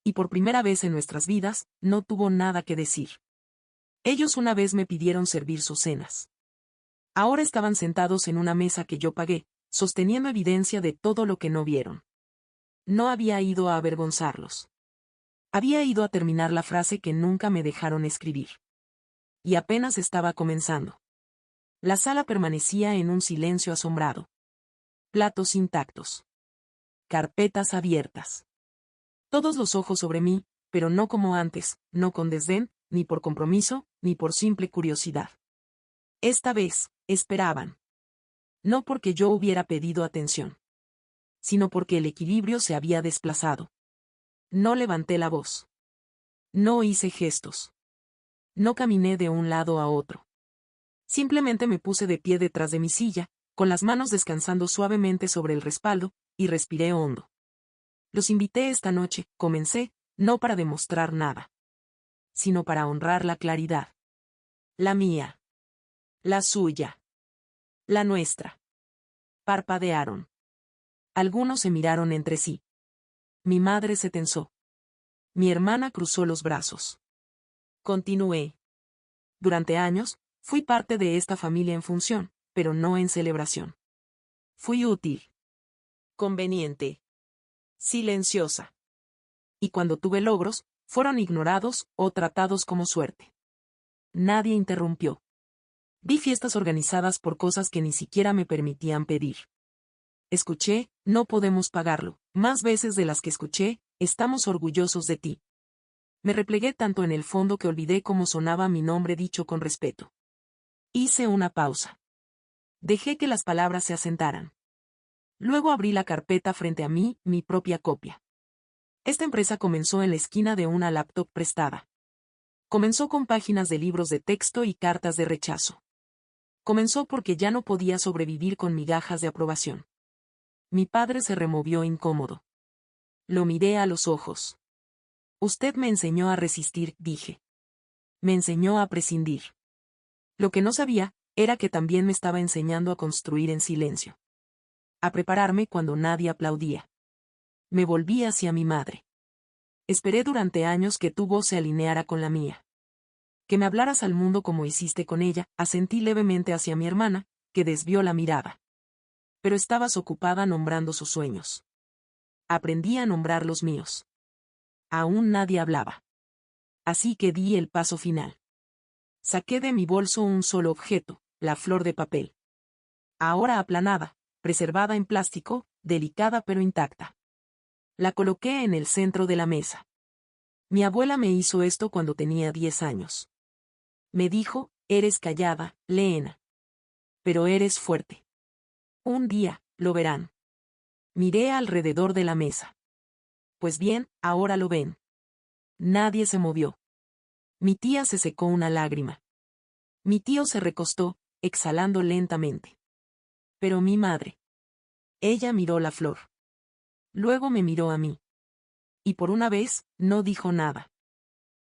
Y por primera vez en nuestras vidas, no tuvo nada que decir. Ellos una vez me pidieron servir sus cenas. Ahora estaban sentados en una mesa que yo pagué, sosteniendo evidencia de todo lo que no vieron. No había ido a avergonzarlos. Había ido a terminar la frase que nunca me dejaron escribir. Y apenas estaba comenzando. La sala permanecía en un silencio asombrado. Platos intactos. Carpetas abiertas. Todos los ojos sobre mí, pero no como antes, no con desdén, ni por compromiso, ni por simple curiosidad. Esta vez, esperaban. No porque yo hubiera pedido atención, sino porque el equilibrio se había desplazado. No levanté la voz. No hice gestos. No caminé de un lado a otro. Simplemente me puse de pie detrás de mi silla, con las manos descansando suavemente sobre el respaldo, y respiré hondo. Los invité esta noche, comencé, no para demostrar nada, sino para honrar la claridad. La mía. La suya. La nuestra. Parpadearon. Algunos se miraron entre sí. Mi madre se tensó. Mi hermana cruzó los brazos. Continué. Durante años, fui parte de esta familia en función, pero no en celebración. Fui útil. Conveniente. Silenciosa. Y cuando tuve logros, fueron ignorados o tratados como suerte. Nadie interrumpió. Vi fiestas organizadas por cosas que ni siquiera me permitían pedir. Escuché, no podemos pagarlo, más veces de las que escuché, estamos orgullosos de ti. Me replegué tanto en el fondo que olvidé cómo sonaba mi nombre dicho con respeto. Hice una pausa. Dejé que las palabras se asentaran. Luego abrí la carpeta frente a mí, mi propia copia. Esta empresa comenzó en la esquina de una laptop prestada. Comenzó con páginas de libros de texto y cartas de rechazo. Comenzó porque ya no podía sobrevivir con migajas de aprobación. Mi padre se removió incómodo. Lo miré a los ojos. Usted me enseñó a resistir, dije. Me enseñó a prescindir. Lo que no sabía, era que también me estaba enseñando a construir en silencio. A prepararme cuando nadie aplaudía. Me volví hacia mi madre. Esperé durante años que tu voz se alineara con la mía. Que me hablaras al mundo como hiciste con ella, asentí levemente hacia mi hermana, que desvió la mirada. Pero estabas ocupada nombrando sus sueños. Aprendí a nombrar los míos. Aún nadie hablaba. Así que di el paso final. Saqué de mi bolso un solo objeto, la flor de papel. Ahora aplanada, preservada en plástico, delicada pero intacta. La coloqué en el centro de la mesa. Mi abuela me hizo esto cuando tenía 10 años. Me dijo, eres callada, Leena. Pero eres fuerte. Un día, lo verán. Miré alrededor de la mesa. Pues bien, ahora lo ven. Nadie se movió. Mi tía se secó una lágrima. Mi tío se recostó, exhalando lentamente. Pero mi madre. Ella miró la flor. Luego me miró a mí. Y por una vez, no dijo nada.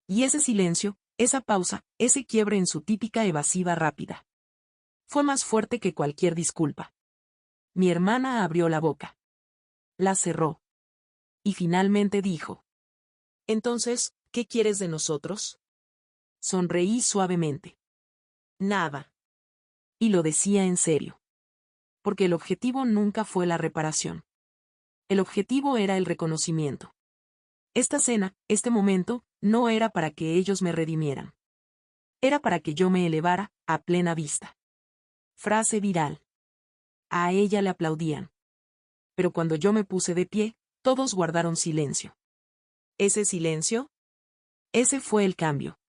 Y ese silencio, esa pausa, ese quiebre en su típica evasiva rápida. Fue más fuerte que cualquier disculpa. Mi hermana abrió la boca. La cerró. Y finalmente dijo. Entonces, ¿qué quieres de nosotros? Sonreí suavemente. Nada. Y lo decía en serio. Porque el objetivo nunca fue la reparación. El objetivo era el reconocimiento. Esta cena, este momento, no era para que ellos me redimieran. Era para que yo me elevara, a plena vista. Frase viral. A ella le aplaudían. Pero cuando yo me puse de pie, todos guardaron silencio. ¿Ese silencio? Ese fue el cambio.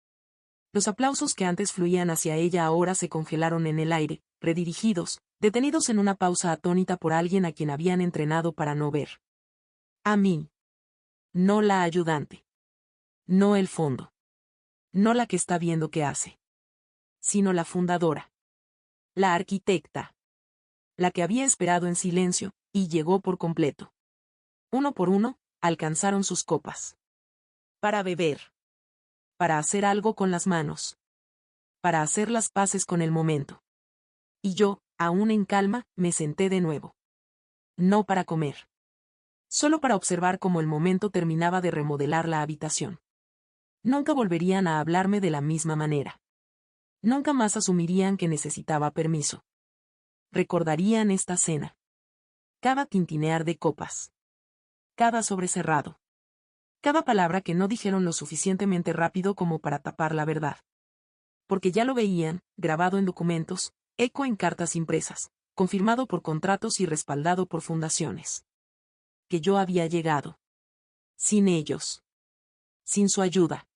Los aplausos que antes fluían hacia ella ahora se congelaron en el aire, redirigidos, detenidos en una pausa atónita por alguien a quien habían entrenado para no ver. A mí. No la ayudante. No el fondo. No la que está viendo qué hace. Sino la fundadora. La arquitecta. La que había esperado en silencio, y llegó por completo. Uno por uno, alcanzaron sus copas. Para beber. Para hacer algo con las manos. Para hacer las paces con el momento. Y yo, aún en calma, me senté de nuevo. No para comer. Solo para observar cómo el momento terminaba de remodelar la habitación. Nunca volverían a hablarme de la misma manera. Nunca más asumirían que necesitaba permiso. Recordarían esta cena. Cada tintinear de copas. Cada sobrecerrado. Cada palabra que no dijeron lo suficientemente rápido como para tapar la verdad. Porque ya lo veían, grabado en documentos, eco en cartas impresas, confirmado por contratos y respaldado por fundaciones. Que yo había llegado. Sin ellos. Sin su ayuda.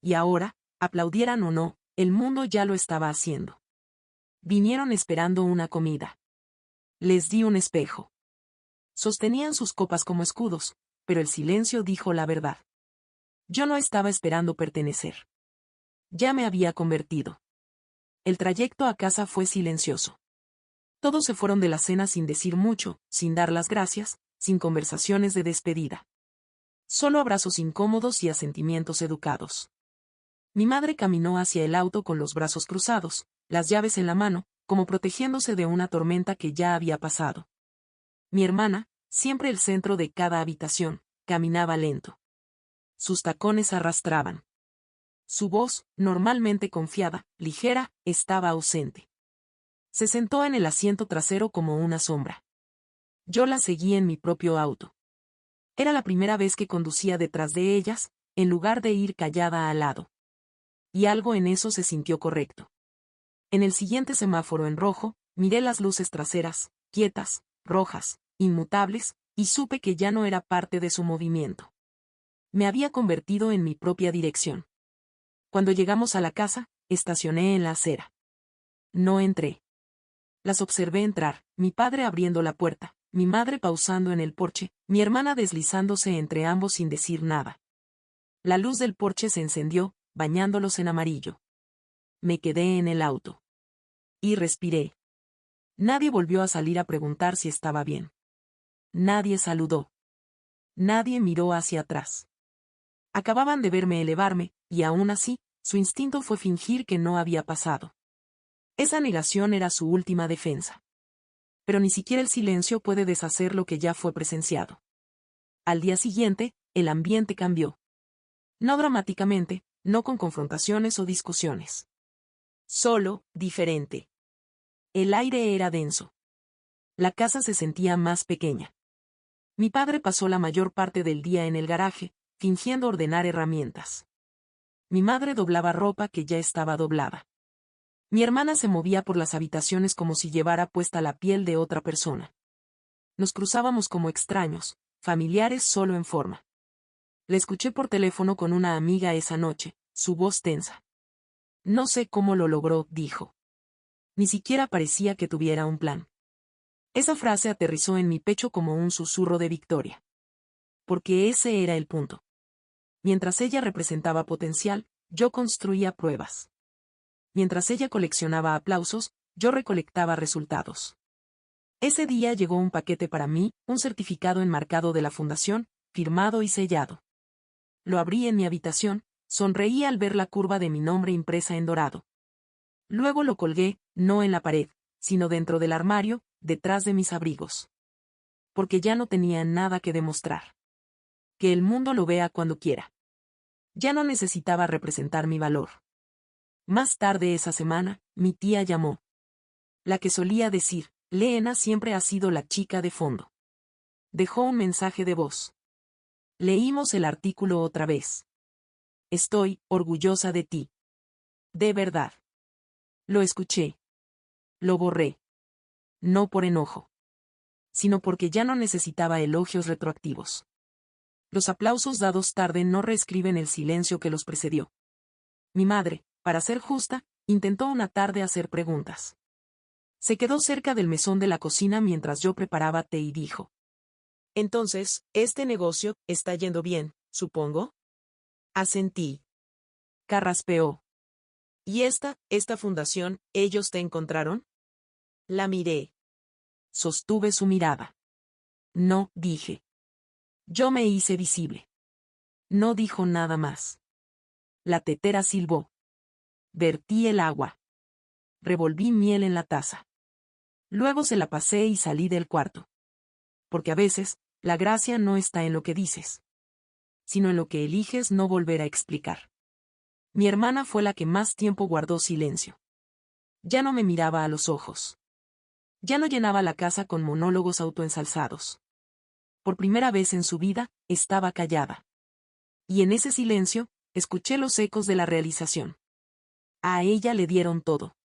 Y ahora, aplaudieran o no, el mundo ya lo estaba haciendo. Vinieron esperando una comida. Les di un espejo. Sostenían sus copas como escudos, pero el silencio dijo la verdad. Yo no estaba esperando pertenecer. Ya me había convertido. El trayecto a casa fue silencioso. Todos se fueron de la cena sin decir mucho, sin dar las gracias, sin conversaciones de despedida. Solo abrazos incómodos y asentimientos educados. Mi madre caminó hacia el auto con los brazos cruzados, las llaves en la mano, como protegiéndose de una tormenta que ya había pasado. Mi hermana, siempre el centro de cada habitación, caminaba lento. Sus tacones arrastraban. Su voz, normalmente confiada, ligera, estaba ausente. Se sentó en el asiento trasero como una sombra. Yo la seguí en mi propio auto. Era la primera vez que conducía detrás de ellas, en lugar de ir callada al lado. Y algo en eso se sintió correcto. En el siguiente semáforo en rojo, miré las luces traseras, quietas, rojas, inmutables, y supe que ya no era parte de su movimiento. Me había convertido en mi propia dirección. Cuando llegamos a la casa, estacioné en la acera. No entré. Las observé entrar, mi padre abriendo la puerta, mi madre pausando en el porche, mi hermana deslizándose entre ambos sin decir nada. La luz del porche se encendió, bañándolos en amarillo. Me quedé en el auto. Y respiré. Nadie volvió a salir a preguntar si estaba bien. Nadie saludó. Nadie miró hacia atrás. Acababan de verme elevarme, y aún así, su instinto fue fingir que no había pasado. Esa negación era su última defensa. Pero ni siquiera el silencio puede deshacer lo que ya fue presenciado. Al día siguiente, el ambiente cambió. No dramáticamente, no con confrontaciones o discusiones. Solo, diferente. El aire era denso. La casa se sentía más pequeña. Mi padre pasó la mayor parte del día en el garaje, fingiendo ordenar herramientas. Mi madre doblaba ropa que ya estaba doblada. Mi hermana se movía por las habitaciones como si llevara puesta la piel de otra persona. Nos cruzábamos como extraños, familiares solo en forma. Le escuché por teléfono con una amiga esa noche, su voz tensa. No sé cómo lo logró, dijo. Ni siquiera parecía que tuviera un plan. Esa frase aterrizó en mi pecho como un susurro de victoria. Porque ese era el punto. Mientras ella representaba potencial, yo construía pruebas. Mientras ella coleccionaba aplausos, yo recolectaba resultados. Ese día llegó un paquete para mí, un certificado enmarcado de la fundación, firmado y sellado. Lo abrí en mi habitación, sonreí al ver la curva de mi nombre impresa en dorado. Luego lo colgué, no en la pared, sino dentro del armario, detrás de mis abrigos. Porque ya no tenía nada que demostrar. Que el mundo lo vea cuando quiera. Ya no necesitaba representar mi valor. Más tarde esa semana, mi tía llamó. La que solía decir, Leena siempre ha sido la chica de fondo. Dejó un mensaje de voz. Leímos el artículo otra vez. Estoy orgullosa de ti. De verdad. Lo escuché. Lo borré. No por enojo. Sino porque ya no necesitaba elogios retroactivos. Los aplausos dados tarde no reescriben el silencio que los precedió. Mi madre, para ser justa, intentó una tarde hacer preguntas. Se quedó cerca del mesón de la cocina mientras yo preparaba té y dijo. Entonces, este negocio está yendo bien, supongo. Asentí. Carraspeó. ¿Y esta fundación, ellos te encontraron? La miré. Sostuve su mirada. No, dije. Yo me hice visible. No dijo nada más. La tetera silbó. Vertí el agua. Revolví miel en la taza. Luego se la pasé y salí del cuarto. Porque a veces, la gracia no está en lo que dices, sino en lo que eliges no volver a explicar. Mi hermana fue la que más tiempo guardó silencio. Ya no me miraba a los ojos. Ya no llenaba la casa con monólogos autoensalzados. Por primera vez en su vida, estaba callada. Y en ese silencio, escuché los ecos de la realización. A ella le dieron todo.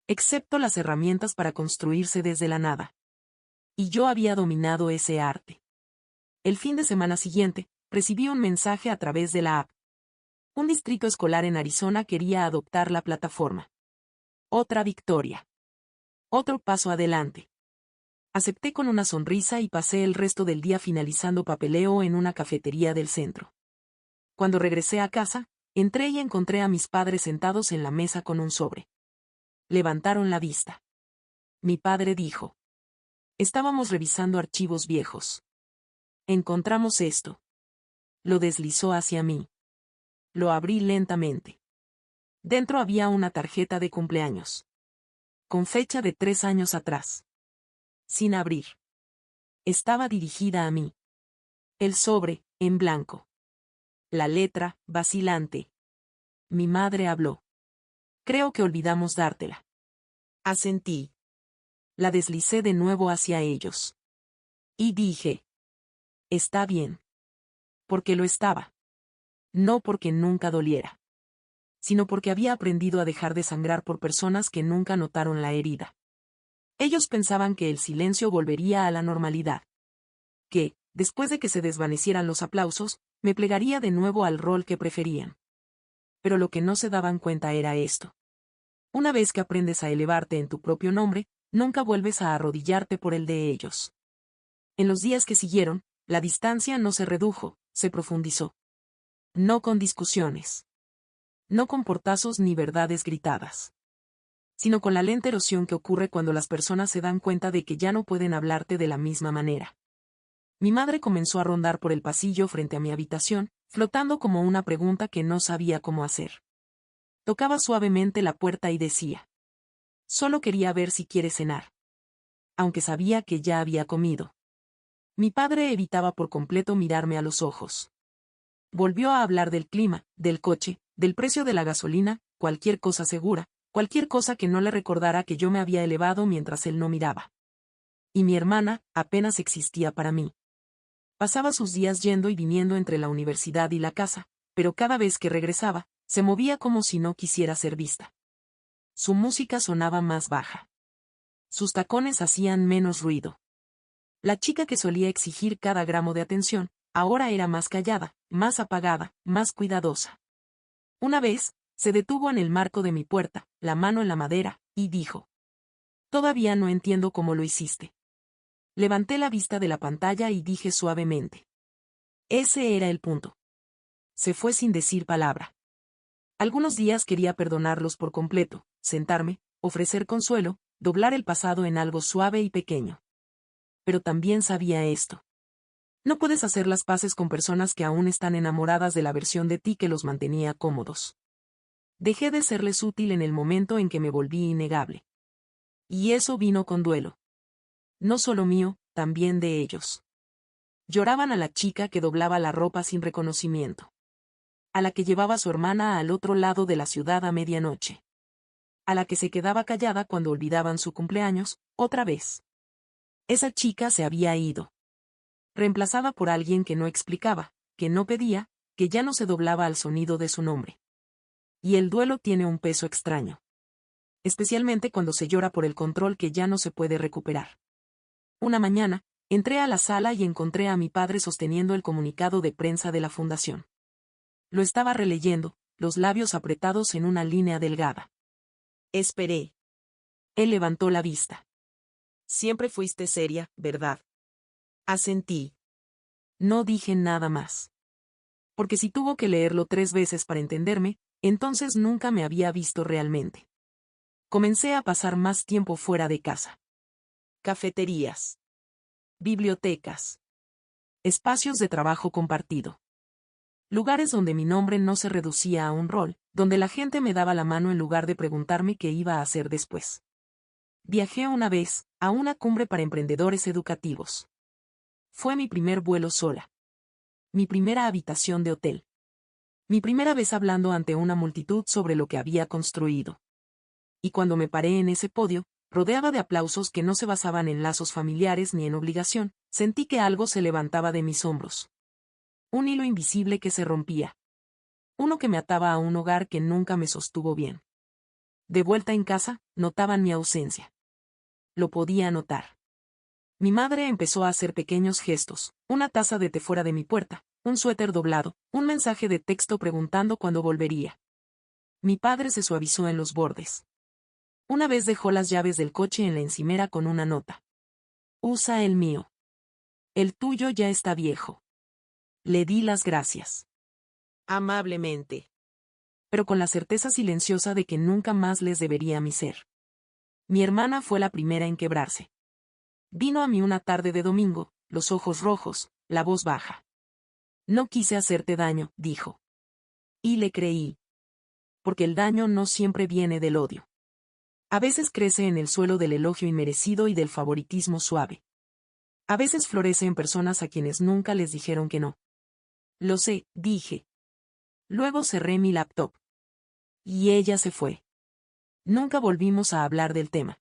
Excepto las herramientas para construirse desde la nada. Y yo había dominado ese arte. El fin de semana siguiente, recibí un mensaje a través de la app. Un distrito escolar en Arizona quería adoptar la plataforma. Otra victoria. Otro paso adelante. Acepté con una sonrisa y pasé el resto del día finalizando papeleo en una cafetería del centro. Cuando regresé a casa, entré y encontré a mis padres sentados en la mesa con un sobre. Levantaron la vista. Mi padre dijo. Estábamos revisando archivos viejos. Encontramos esto. Lo deslizó hacia mí. Lo abrí lentamente. Dentro había una tarjeta de cumpleaños. Con fecha de 3 años atrás. Sin abrir. Estaba dirigida a mí. El sobre, en blanco. La letra, vacilante. Mi madre habló. Creo que olvidamos dártela. Asentí. La deslicé de nuevo hacia ellos. Y dije. Está bien. Porque lo estaba. No porque nunca doliera. Sino porque había aprendido a dejar de sangrar por personas que nunca notaron la herida. Ellos pensaban que el silencio volvería a la normalidad. Que, después de que se desvanecieran los aplausos, me plegaría de nuevo al rol que preferían. Pero lo que no se daban cuenta era esto. Una vez que aprendes a elevarte en tu propio nombre, nunca vuelves a arrodillarte por el de ellos. En los días que siguieron, la distancia no se redujo, se profundizó. No con discusiones. No con portazos ni verdades gritadas. Sino con la lenta erosión que ocurre cuando las personas se dan cuenta de que ya no pueden hablarte de la misma manera. Mi madre comenzó a rondar por el pasillo frente a mi habitación, flotando como una pregunta que no sabía cómo hacer. Tocaba suavemente la puerta y decía: «Solo quería ver si quieres cenar». Aunque sabía que ya había comido. Mi padre evitaba por completo mirarme a los ojos. Volvió a hablar del clima, del coche, del precio de la gasolina, cualquier cosa segura, cualquier cosa que no le recordara que yo me había elevado mientras él no miraba. Y mi hermana, apenas existía para mí. Pasaba sus días yendo y viniendo entre la universidad y la casa, pero cada vez que regresaba, se movía como si no quisiera ser vista. Su música sonaba más baja. Sus tacones hacían menos ruido. La chica que solía exigir cada gramo de atención, ahora era más callada, más apagada, más cuidadosa. Una vez, se detuvo en el marco de mi puerta, la mano en la madera, y dijo: «Todavía no entiendo cómo lo hiciste». Levanté la vista de la pantalla y dije suavemente: «Ese era el punto». Se fue sin decir palabra. Algunos días quería perdonarlos por completo, sentarme, ofrecer consuelo, doblar el pasado en algo suave y pequeño. Pero también sabía esto. No puedes hacer las paces con personas que aún están enamoradas de la versión de ti que los mantenía cómodos. Dejé de serles útil en el momento en que me volví innegable. Y eso vino con duelo. No solo mío, también de ellos. Lloraban a la chica que doblaba la ropa sin reconocimiento. A la que llevaba a su hermana al otro lado de la ciudad a medianoche. A la que se quedaba callada cuando olvidaban su cumpleaños, otra vez. Esa chica se había ido. Reemplazada por alguien que no explicaba, que no pedía, que ya no se doblaba al sonido de su nombre. Y el duelo tiene un peso extraño. Especialmente cuando se llora por el control que ya no se puede recuperar. Una mañana, entré a la sala y encontré a mi padre sosteniendo el comunicado de prensa de la fundación. Lo estaba releyendo, los labios apretados en una línea delgada. Esperé. Él levantó la vista. Siempre fuiste seria, ¿verdad? Asentí. No dije nada más. Porque si tuvo que leerlo 3 veces para entenderme, entonces nunca me había visto realmente. Comencé a pasar más tiempo fuera de casa. Cafeterías. Bibliotecas. Espacios de trabajo compartido. Lugares donde mi nombre no se reducía a un rol, donde la gente me daba la mano en lugar de preguntarme qué iba a hacer después. Viajé una vez, a una cumbre para emprendedores educativos. Fue mi primer vuelo sola. Mi primera habitación de hotel. Mi primera vez hablando ante una multitud sobre lo que había construido. Y cuando me paré en ese podio, rodeada de aplausos que no se basaban en lazos familiares ni en obligación, sentí que algo se levantaba de mis hombros. Un hilo invisible que se rompía. Uno que me ataba a un hogar que nunca me sostuvo bien. De vuelta en casa, notaban mi ausencia. Lo podía notar. Mi madre empezó a hacer pequeños gestos, una taza de té fuera de mi puerta, un suéter doblado, un mensaje de texto preguntando cuándo volvería. Mi padre se suavizó en los bordes. Una vez dejó las llaves del coche en la encimera con una nota. Usa el mío. El tuyo ya está viejo. Le di las gracias. Amablemente. Pero con la certeza silenciosa de que nunca más les debería mi ser. Mi hermana fue la primera en quebrarse. Vino a mí una tarde de domingo, los ojos rojos, la voz baja. No quise hacerte daño, dijo. Y le creí. Porque el daño no siempre viene del odio. A veces crece en el suelo del elogio inmerecido y del favoritismo suave. A veces florece en personas a quienes nunca les dijeron que no. Lo sé, dije. Luego cerré mi laptop. Y ella se fue. Nunca volvimos a hablar del tema.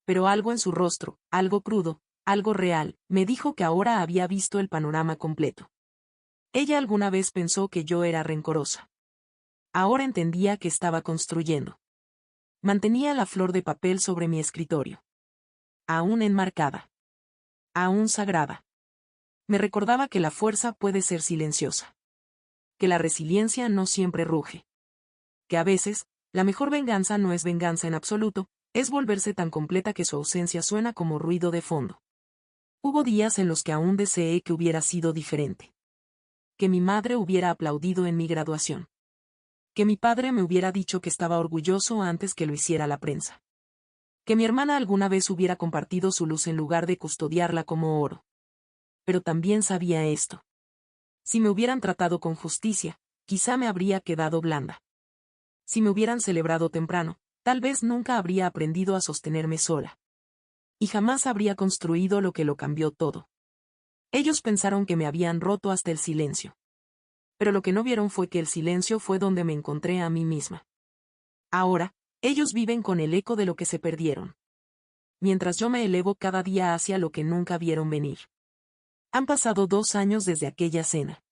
Pero algo en su rostro, algo crudo, algo real, me dijo que ahora había visto el panorama completo. Ella alguna vez pensó que yo era rencorosa. Ahora entendía que estaba construyendo. Mantenía la flor de papel sobre mi escritorio. Aún enmarcada. Aún sagrada. Me recordaba que la fuerza puede ser silenciosa. que la resiliencia no siempre ruge. Que a veces, la mejor venganza no es venganza en absoluto, es volverse tan completa que su ausencia suena como ruido de fondo. Hubo días en los que aún deseé que hubiera sido diferente. Que mi madre hubiera aplaudido en mi graduación. Que mi padre me hubiera dicho que estaba orgulloso antes que lo hiciera la prensa. Que mi hermana alguna vez hubiera compartido su luz en lugar de custodiarla como oro. Pero también sabía esto. Si me hubieran tratado con justicia, quizá me habría quedado blanda. Si me hubieran celebrado temprano, tal vez nunca habría aprendido a sostenerme sola. Y jamás habría construido lo que lo cambió todo. Ellos pensaron que me habían roto hasta el silencio. Pero lo que no vieron fue que el silencio fue donde me encontré a mí misma. Ahora, ellos viven con el eco de lo que se perdieron. Mientras yo me elevo cada día hacia lo que nunca vieron venir. Han pasado 2 años desde aquella cena.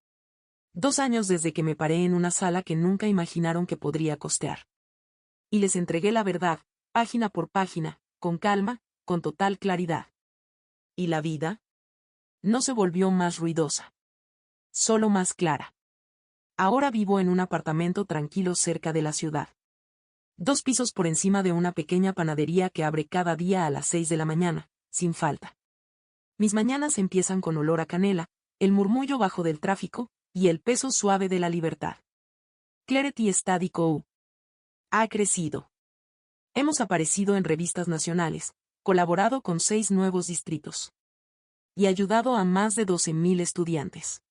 2 años desde que me paré en una sala que nunca imaginaron que podría costear. Y les entregué la verdad, página por página, con calma, con total claridad. ¿Y la vida? No se volvió más ruidosa. Solo más clara. Ahora vivo en un apartamento tranquilo cerca de la ciudad. 2 pisos por encima de una pequeña panadería que abre cada día a las 6 de la mañana, sin falta. Mis mañanas empiezan con olor a canela, el murmullo bajo del tráfico, y el peso suave de la libertad. Clarity Study Co. Ha crecido. Hemos aparecido en revistas nacionales, colaborado con 6 nuevos distritos. Y ayudado a más de 12,000 estudiantes.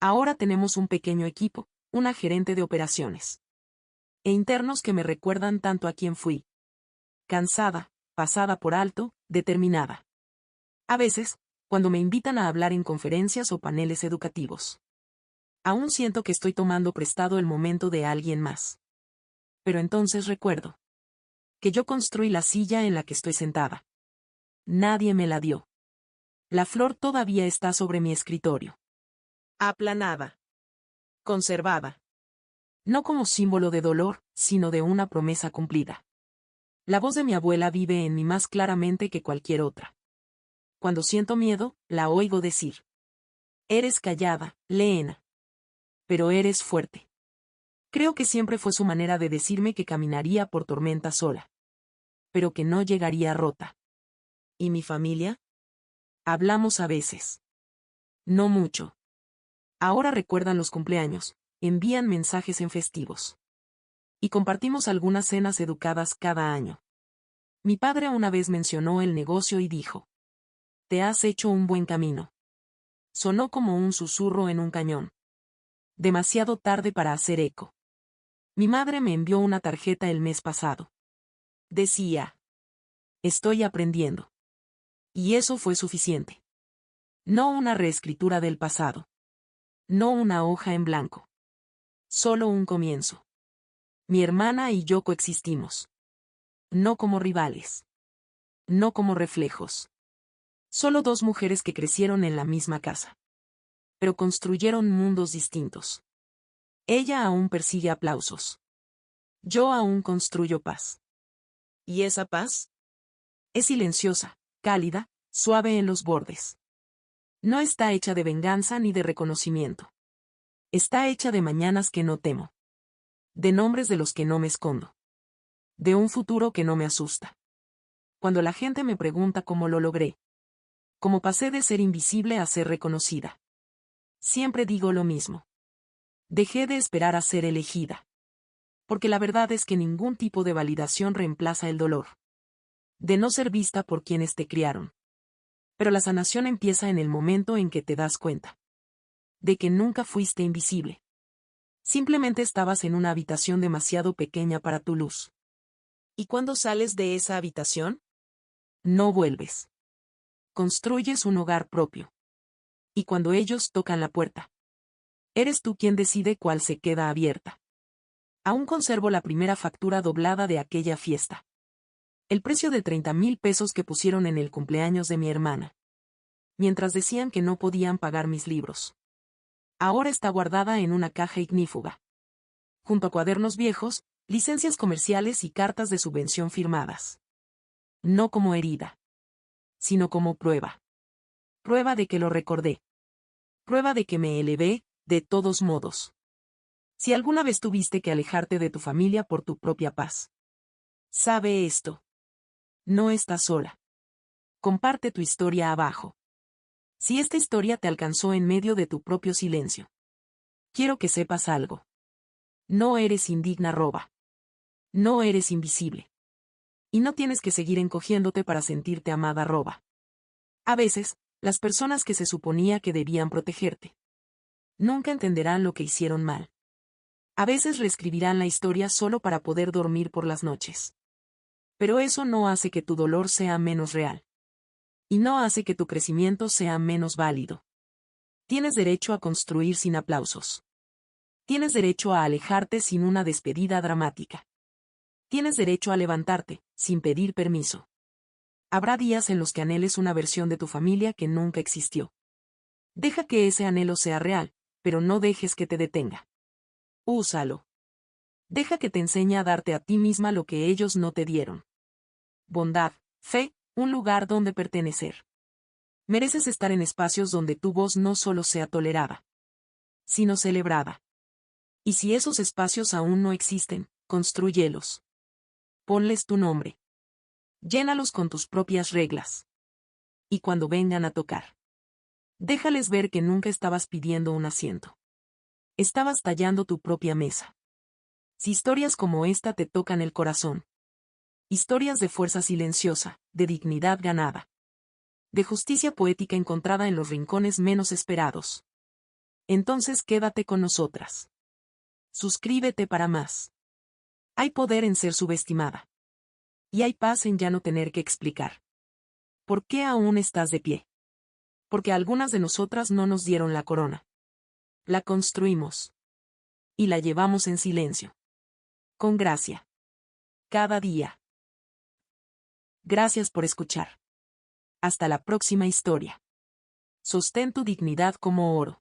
Ahora tenemos un pequeño equipo, una gerente de operaciones. E internos que me recuerdan tanto a quien fui. Cansada, pasada por alto, determinada. A veces, cuando me invitan a hablar en conferencias o paneles educativos. Aún siento que estoy tomando prestado el momento de alguien más. Pero entonces recuerdo. Que yo construí la silla en la que estoy sentada. Nadie me la dio. La flor todavía está sobre mi escritorio. Aplanada. Conservada. No como símbolo de dolor, sino de una promesa cumplida. La voz de mi abuela vive en mí más claramente que cualquier otra. Cuando siento miedo, la oigo decir. Eres callada, Leena. Pero eres fuerte. Creo que siempre fue su manera de decirme que caminaría por tormenta sola. Pero que no llegaría rota. ¿Y mi familia? Hablamos a veces. No mucho. Ahora recuerdan los cumpleaños, envían mensajes en festivos. Y compartimos algunas cenas educadas cada año. Mi padre una vez mencionó el negocio y dijo. Te has hecho un buen camino. Sonó como un susurro en un cañón. Demasiado tarde para hacer eco. Mi madre me envió una tarjeta el mes pasado. Decía. Estoy aprendiendo. Y eso fue suficiente. No una reescritura del pasado. No una hoja en blanco. Solo un comienzo. Mi hermana y yo coexistimos. No como rivales. No como reflejos. Solo 2 mujeres que crecieron en la misma casa. Pero construyeron mundos distintos. Ella aún persigue aplausos. Yo aún construyo paz. ¿Y esa paz? Es silenciosa, cálida, suave en los bordes. No está hecha de venganza ni de reconocimiento. Está hecha de mañanas que no temo. De nombres de los que no me escondo. De un futuro que no me asusta. Cuando la gente me pregunta cómo lo logré. Cómo pasé de ser invisible a ser reconocida. Siempre digo lo mismo. Dejé de esperar a ser elegida. Porque la verdad es que ningún tipo de validación reemplaza el dolor. De no ser vista por quienes te criaron. Pero la sanación empieza en el momento en que te das cuenta. De que nunca fuiste invisible. Simplemente estabas en una habitación demasiado pequeña para tu luz. ¿Y cuando sales de esa habitación? No vuelves. Construyes un hogar propio. Y cuando ellos tocan la puerta, eres tú quien decide cuál se queda abierta. Aún conservo la primera factura doblada de aquella fiesta. El precio de 30,000 pesos que pusieron en el cumpleaños de mi hermana. Mientras decían que no podían pagar mis libros. Ahora está guardada en una caja ignífuga. Junto a cuadernos viejos, licencias comerciales y cartas de subvención firmadas. No como herida. Sino como prueba. Prueba de que lo recordé. Prueba de que me elevé, de todos modos. Si alguna vez tuviste que alejarte de tu familia por tu propia paz, sabe esto. No estás sola. Comparte tu historia abajo. Si esta historia te alcanzó en medio de tu propio silencio, quiero que sepas algo. No eres indigna, arroba. No eres invisible. Y no tienes que seguir encogiéndote para sentirte amada, arroba. A veces, las personas que se suponía que debían protegerte nunca entenderán lo que hicieron mal. A veces reescribirán la historia solo para poder dormir por las noches. Pero eso no hace que tu dolor sea menos real. Y no hace que tu crecimiento sea menos válido. Tienes derecho a construir sin aplausos. Tienes derecho a alejarte sin una despedida dramática. Tienes derecho a levantarte, sin pedir permiso. Habrá días en los que anheles una versión de tu familia que nunca existió. Deja que ese anhelo sea real, pero no dejes que te detenga. Úsalo. Deja que te enseñe a darte a ti misma lo que ellos no te dieron. Bondad, fe, un lugar donde pertenecer. Mereces estar en espacios donde tu voz no solo sea tolerada, sino celebrada. Y si esos espacios aún no existen, constrúyelos. Ponles tu nombre. Llénalos con tus propias reglas. Y cuando vengan a tocar, déjales ver que nunca estabas pidiendo un asiento. Estabas tallando tu propia mesa. Si historias como esta te tocan el corazón. Historias de fuerza silenciosa, de dignidad ganada. De justicia poética encontrada en los rincones menos esperados. Entonces quédate con nosotras. Suscríbete para más. Hay poder en ser subestimada. Y hay paz en ya no tener que explicar. ¿Por qué aún estás de pie? Porque algunas de nosotras no nos dieron la corona. La construimos. Y la llevamos en silencio. Con gracia. Cada día. Gracias por escuchar. Hasta la próxima historia. Sostén tu dignidad como oro.